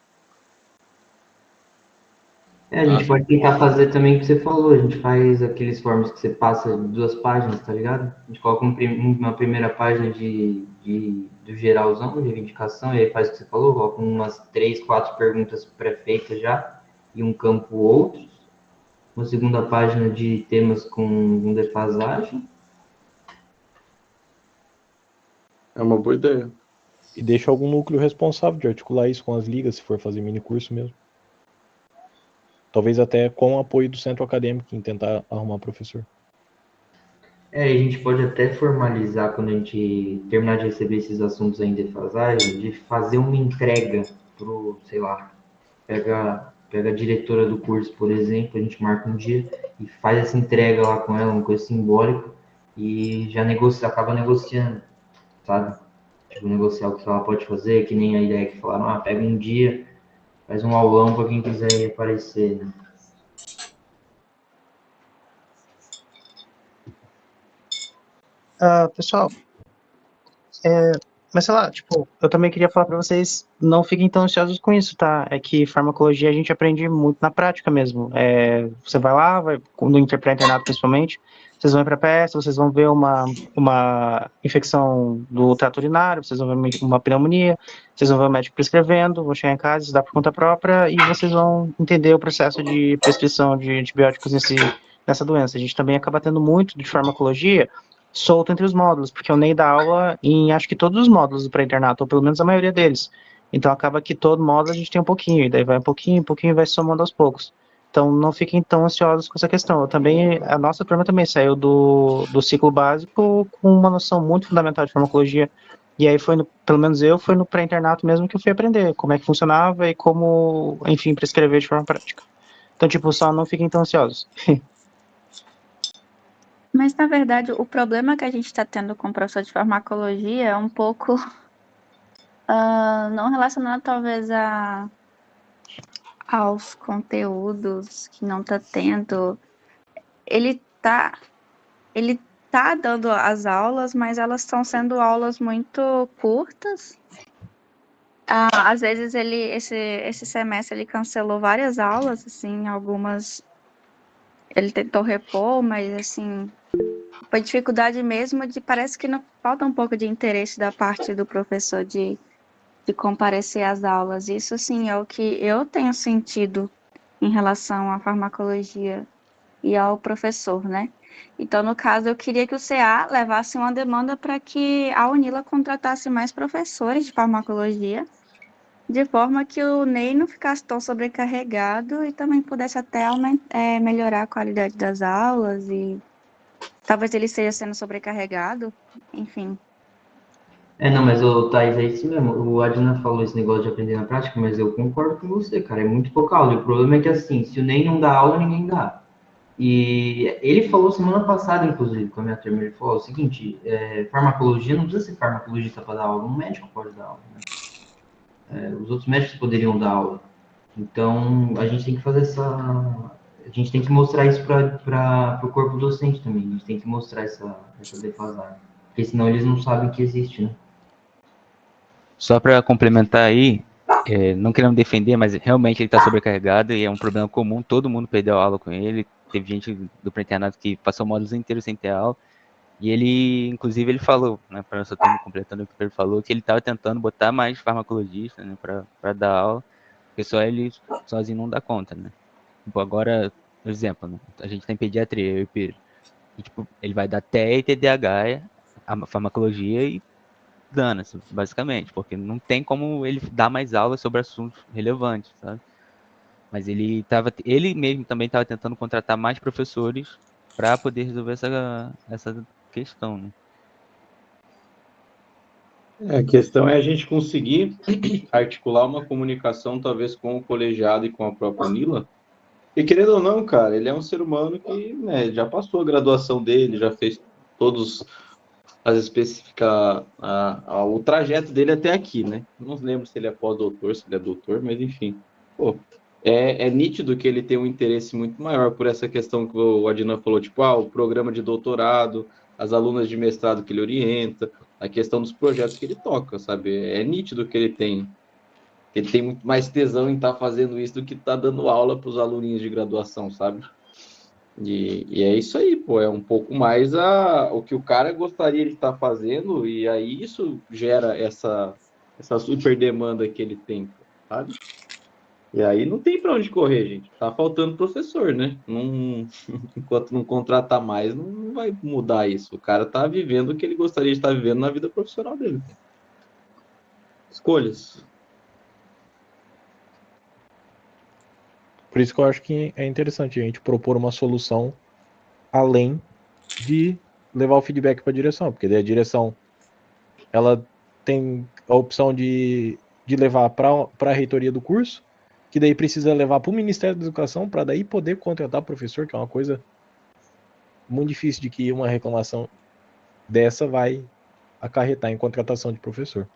A gente pode tentar fazer também o que você falou, a gente faz aqueles forms que você passa 2 páginas, tá ligado? A gente coloca uma primeira página do geralzão, de reivindicação, e aí faz o que você falou, coloca umas 3, 4 perguntas pré-feitas já, e um campo outros. Uma segunda página de temas com defasagem. é uma boa ideia. E deixa algum núcleo responsável de articular isso com as ligas, se for fazer mini curso mesmo. Talvez até com o apoio do centro acadêmico em tentar arrumar professor. A gente pode até formalizar, quando a gente terminar de receber esses assuntos em defasagem, de fazer uma entrega pro, sei lá, pega a diretora do curso, por exemplo, a gente marca um dia e faz essa entrega lá com ela, uma coisa simbólica, e já acaba negociando, sabe? Tipo, negociar o que ela pode fazer, que nem a ideia que falaram, pega um dia Faz um aulão para quem quiser aparecer, né? Pessoal, mas sei lá, tipo, eu também queria falar pra vocês, não fiquem tão ansiosos com isso, tá? É que farmacologia a gente aprende muito na prática mesmo. Você vai lá, no interpré-internato principalmente, vocês vão ir pra peça, vocês vão ver uma infecção do trato urinário, vocês vão ver uma pneumonia, vocês vão ver o médico prescrevendo, vão chegar em casa, estudar por conta própria e vocês vão entender o processo de prescrição de antibióticos nessa doença. A gente também acaba tendo muito de farmacologia solto entre os módulos, porque o Ney dá aula em acho que todos os módulos do pré-internato, ou pelo menos a maioria deles. Então acaba que todo módulo a gente tem um pouquinho, e daí vai um pouquinho e vai somando aos poucos. Então não fiquem tão ansiosos com essa questão. A nossa turma também saiu do ciclo básico com uma noção muito fundamental de farmacologia. E aí pelo menos foi no pré-internato mesmo que eu fui aprender como é que funcionava e como, enfim, prescrever de forma prática. Então, tipo, só não fiquem tão ansiosos. Mas, na verdade, o problema que a gente está tendo com o professor de farmacologia é um pouco não relacionado, talvez, aos conteúdos que não está tendo. Ele ele tá dando as aulas, mas elas estão sendo aulas muito curtas. Às vezes esse semestre ele cancelou várias aulas, assim, algumas ele tentou repor, mas assim, foi dificuldade mesmo parece que não falta um pouco de interesse da parte do professor de comparecer às aulas. Isso sim é o que eu tenho sentido em relação à farmacologia e ao professor, né? Então, no caso, eu queria que o CA levasse uma demanda para que a Unila contratasse mais professores de farmacologia, de forma que o Ney não ficasse tão sobrecarregado e também pudesse até melhorar a qualidade das aulas e talvez ele esteja sendo sobrecarregado, enfim. Não, mas o Thaís, é isso mesmo. O Adnan falou esse negócio de aprender na prática, mas eu concordo com você, cara. É muito pouca aula. E o problema é que, assim, se o Ney não dá aula, ninguém dá. E ele falou semana passada, inclusive, com a minha turma, ele falou o seguinte, farmacologia não precisa ser farmacologista para dar aula, um médico pode dar aula, né? Os outros médicos poderiam dar aula. Então, a gente tem que fazer a gente tem que mostrar isso para o corpo docente também, a gente tem que mostrar essa defasagem, porque senão eles não sabem que existe, né? Só para complementar aí, não querendo defender, mas realmente ele está sobrecarregado e é um problema comum, todo mundo perdeu aula com ele. Teve gente do pré-internato que passou módulos inteiros sem ter aula. E ele, inclusive, ele falou, né, para nossa turma, completando o que ele falou, que ele estava tentando botar mais farmacologistas, né, para dar aula, porque só ele sozinho não dá conta, né. Tipo, agora, por exemplo, né, a gente tem pediatria, eu e o Pedro. E, tipo, ele vai dar TEA e TDAH, a farmacologia e dana-se, basicamente, porque não tem como ele dar mais aulas sobre assuntos relevantes, sabe? Mas ele mesmo também estava tentando contratar mais professores para poder resolver essa questão, né? A questão é a gente conseguir articular uma comunicação, talvez, com o colegiado e com a própria Nila. E querendo ou não, cara, ele é um ser humano que, né, já passou a graduação dele, já fez todos as especificar o trajeto dele até aqui, né? Não lembro se ele é pós-doutor, se ele é doutor, mas enfim. Pô, é nítido que ele tem um interesse muito maior por essa questão que o Adnan falou, tipo, o programa de doutorado, as alunas de mestrado que ele orienta, a questão dos projetos que ele toca, sabe? É nítido que ele tem muito mais tesão em estar fazendo isso do que estar dando aula para os aluninhos de graduação, sabe? E é isso aí, pô, é um pouco mais o que o cara gostaria de estar fazendo, e aí isso gera essa super demanda que ele tem, sabe? E aí não tem para onde correr, gente. Tá faltando professor, né? Não, enquanto não contratar mais, não vai mudar isso. O cara tá vivendo o que ele gostaria de estar vivendo na vida profissional dele. Escolhas. Por isso que eu acho que é interessante a gente propor uma solução além de levar o feedback para a direção, porque daí a direção ela tem a opção de levar para a reitoria do curso, que daí precisa levar para o Ministério da Educação para daí poder contratar professor, que é uma coisa muito difícil de que uma reclamação dessa vai acarretar em contratação de professor.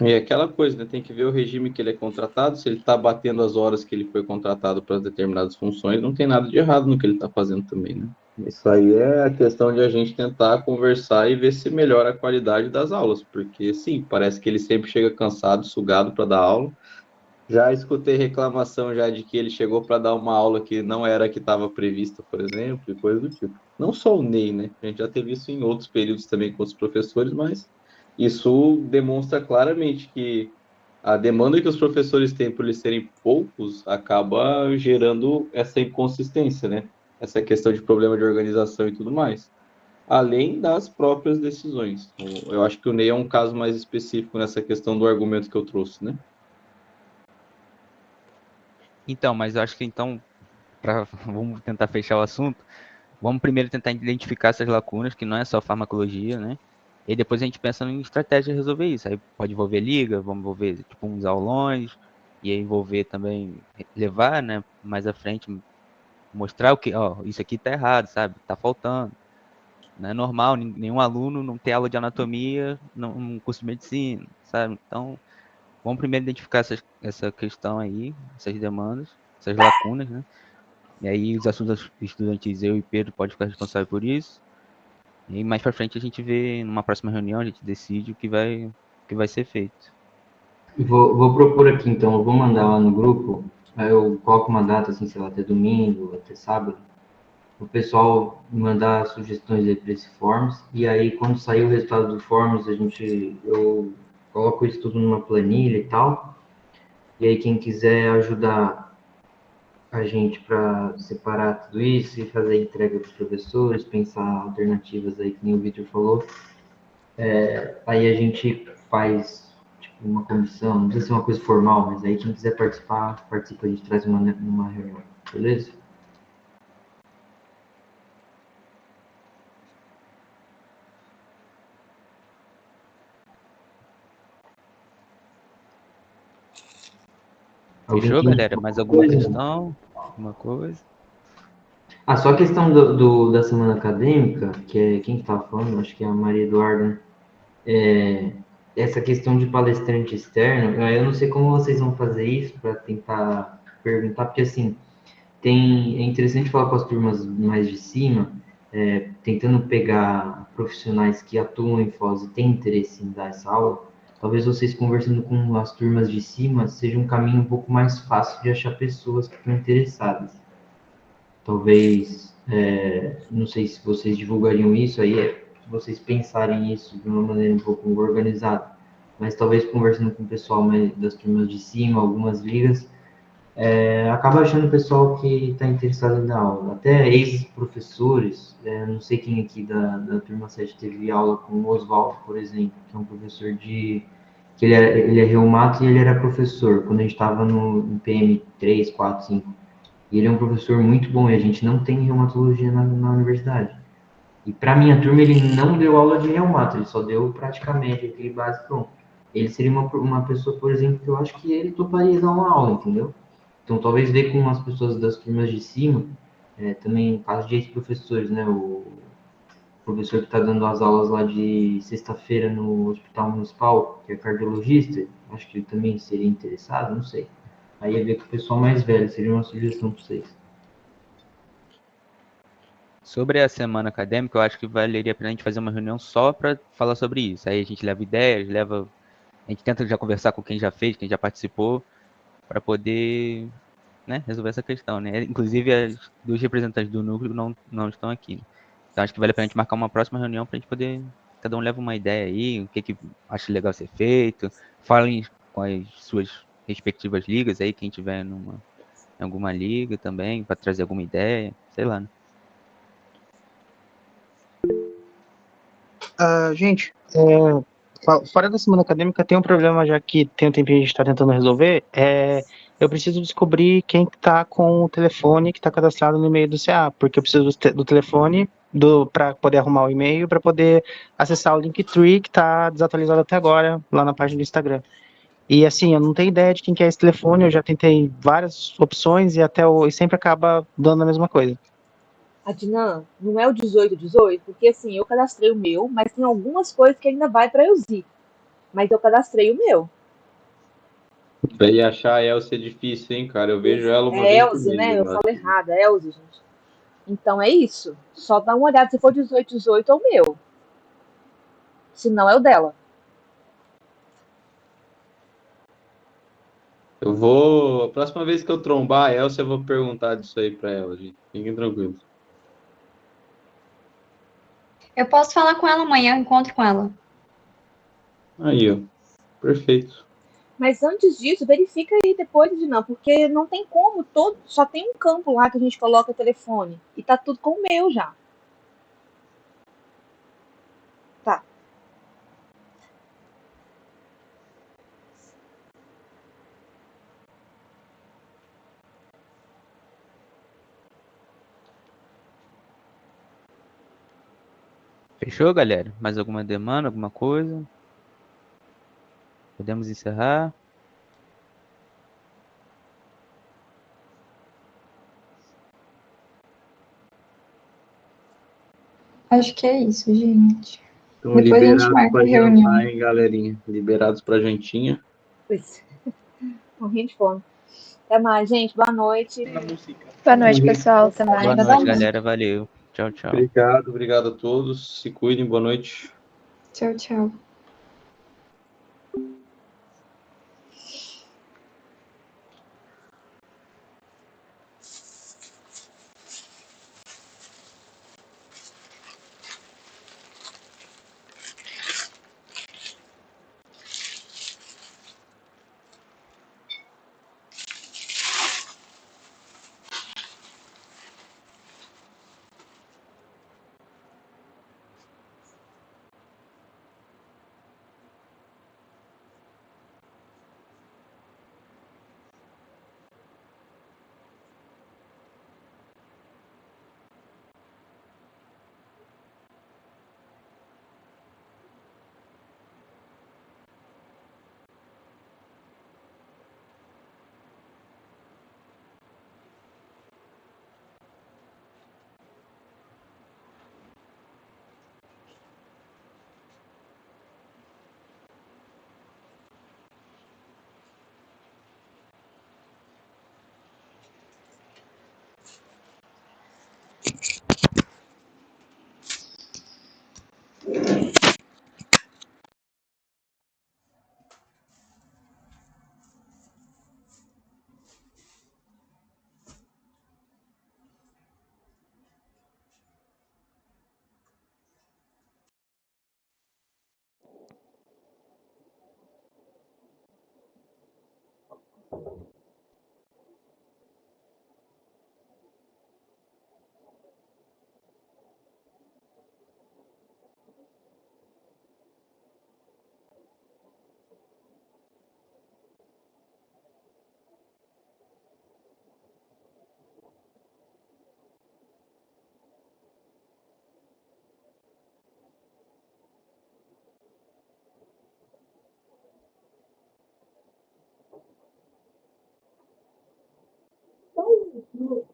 E é aquela coisa, né? Tem que ver o regime que ele é contratado, se ele está batendo as horas que ele foi contratado para determinadas funções, não tem nada de errado no que ele está fazendo também, né? Isso aí é a questão de a gente tentar conversar e ver se melhora a qualidade das aulas, porque sim, parece que ele sempre chega cansado, sugado para dar aula. Já escutei reclamação já de que ele chegou para dar uma aula que não era a que estava prevista, por exemplo, e coisa do tipo. Não só o Ney, né? A gente já teve isso em outros períodos também com outros professores, mas isso demonstra claramente que a demanda que os professores têm por eles serem poucos acaba gerando essa inconsistência, né? Essa questão de problema de organização e tudo mais. Além das próprias decisões. Eu acho que o Ney é um caso mais específico nessa questão do argumento que eu trouxe, né? Então, mas eu acho que então, vamos tentar fechar o assunto. Vamos primeiro tentar identificar essas lacunas, que não é só farmacologia, né? E depois a gente pensa em estratégia de resolver isso. Aí pode envolver liga, vamos envolver tipo uns aulões, e aí envolver também, levar, né, mais à frente, mostrar o que, ó, isso aqui tá errado, sabe? Tá faltando. Não é normal nenhum aluno não ter aula de anatomia num curso de medicina, sabe? Então, vamos primeiro identificar essa questão aí, essas demandas, essas lacunas, né? E aí os assuntos estudantis, eu e Pedro pode ficar responsável por isso. E aí mais pra frente a gente vê, numa próxima reunião, a gente decide o que vai ser feito. Vou propor aqui, então, eu vou mandar lá no grupo, aí eu coloco uma data, assim, sei lá, até domingo, até sábado, o pessoal mandar sugestões aí para esse Forms, e aí quando sair o resultado do Forms, eu coloco isso tudo numa planilha e tal, e aí quem quiser ajudar a gente para separar tudo isso e fazer a entrega para os professores, pensar alternativas aí, que nem o Victor falou, aí a gente faz tipo, uma comissão, não precisa ser uma coisa formal, mas aí quem quiser participar, participa, a gente traz numa reunião, beleza? Fechou, Alguém tem galera? Mais alguma coisa? questão? Alguma coisa? Ah, só a questão da semana acadêmica, que é quem que estava falando, acho que é a Maria Eduarda, né? Essa questão de palestrante externo, eu não sei como vocês vão fazer isso para tentar perguntar, porque assim, é interessante falar com as turmas mais de cima, tentando pegar profissionais que atuam em Foz e têm interesse em dar essa aula. Talvez vocês conversando com as turmas de cima seja um caminho um pouco mais fácil de achar pessoas que estão interessadas. Talvez, não sei se vocês divulgariam isso aí, vocês pensarem isso de uma maneira um pouco organizada, mas talvez conversando com o pessoal das turmas de cima, algumas ligas, acaba achando o pessoal que está interessado em dar aula. Até ex-professores, não sei quem aqui da turma 7 teve aula com o Oswaldo, por exemplo, que é um professor que ele é reumato e ele era professor, quando a gente estava no PM 3, 4, 5. E ele é um professor muito bom e a gente não tem reumatologia na universidade. E para minha turma ele não deu aula de reumato, ele só deu praticamente aquele básico. Ele seria uma pessoa, por exemplo, que eu acho que ele toparia dar uma aula, entendeu? Então talvez ver com as pessoas das turmas de cima, também caso de ex-professores, né? O professor que está dando as aulas lá de sexta-feira no Hospital Municipal, que é cardiologista, acho que ele também seria interessado, não sei. Aí ia ver com o pessoal mais velho, seria uma sugestão para vocês. Sobre a semana acadêmica, eu acho que valeria a pena a gente fazer uma reunião só para falar sobre isso. Aí a gente leva ideias, a gente tenta já conversar com quem já fez, quem já participou, para poder, né, resolver essa questão, né? Inclusive, as duas representantes do núcleo não estão aqui. Então, acho que vale a pena a gente marcar uma próxima reunião para a gente poder, cada um leva uma ideia aí, o que acha legal ser feito, falem com as suas respectivas ligas aí, quem tiver em alguma liga também, para trazer alguma ideia, sei lá, né? Gente, fora da semana acadêmica, tem um problema já que tem um tempinho a gente está tentando resolver. Eu preciso descobrir quem está com o telefone que está cadastrado no e-mail do CA, porque eu preciso do telefone para poder arrumar o e-mail, para poder acessar o Linktree que está desatualizado até agora, lá na página do Instagram. E assim, eu não tenho ideia de quem que é esse telefone, eu já tentei várias opções e sempre acaba dando a mesma coisa. Adnan, não é o 1818? Porque assim, eu cadastrei o meu, mas tem algumas coisas que ainda vai para a EUSI. Mas eu cadastrei o meu. Daí achar a Elsa é difícil, hein, cara? Eu vejo ela uma É vez por Elze, mês, né? eu Eu falo acho. errado, é Elze, gente. Então é isso. Só dá uma olhada. Se for 18, 18 é o meu. Se não, é o dela. Eu vou. A próxima vez que eu trombar a Elsa, eu vou perguntar disso aí pra ela, gente. Fiquem tranquilos. Eu posso falar com ela amanhã, eu encontro com ela. Aí, ó. Perfeito. Mas antes disso, verifica aí depois de não, porque não tem como, só tem um campo lá que a gente coloca o telefone. E tá tudo com o meu já. Tá. Fechou, galera? Mais alguma demanda, alguma coisa? Podemos encerrar? Acho que é isso, gente. Então, Depois a gente liberados marca a pra jantar, reunião. hein, galerinha? Liberados pra jantinha. Pois. Morrendo de fome. Até mais, gente. Boa noite. Boa noite, pessoal. Até mais. Boa noite, galera. Valeu. Tchau, tchau. Obrigado a todos. Se cuidem, boa noite. Tchau, tchau. Então,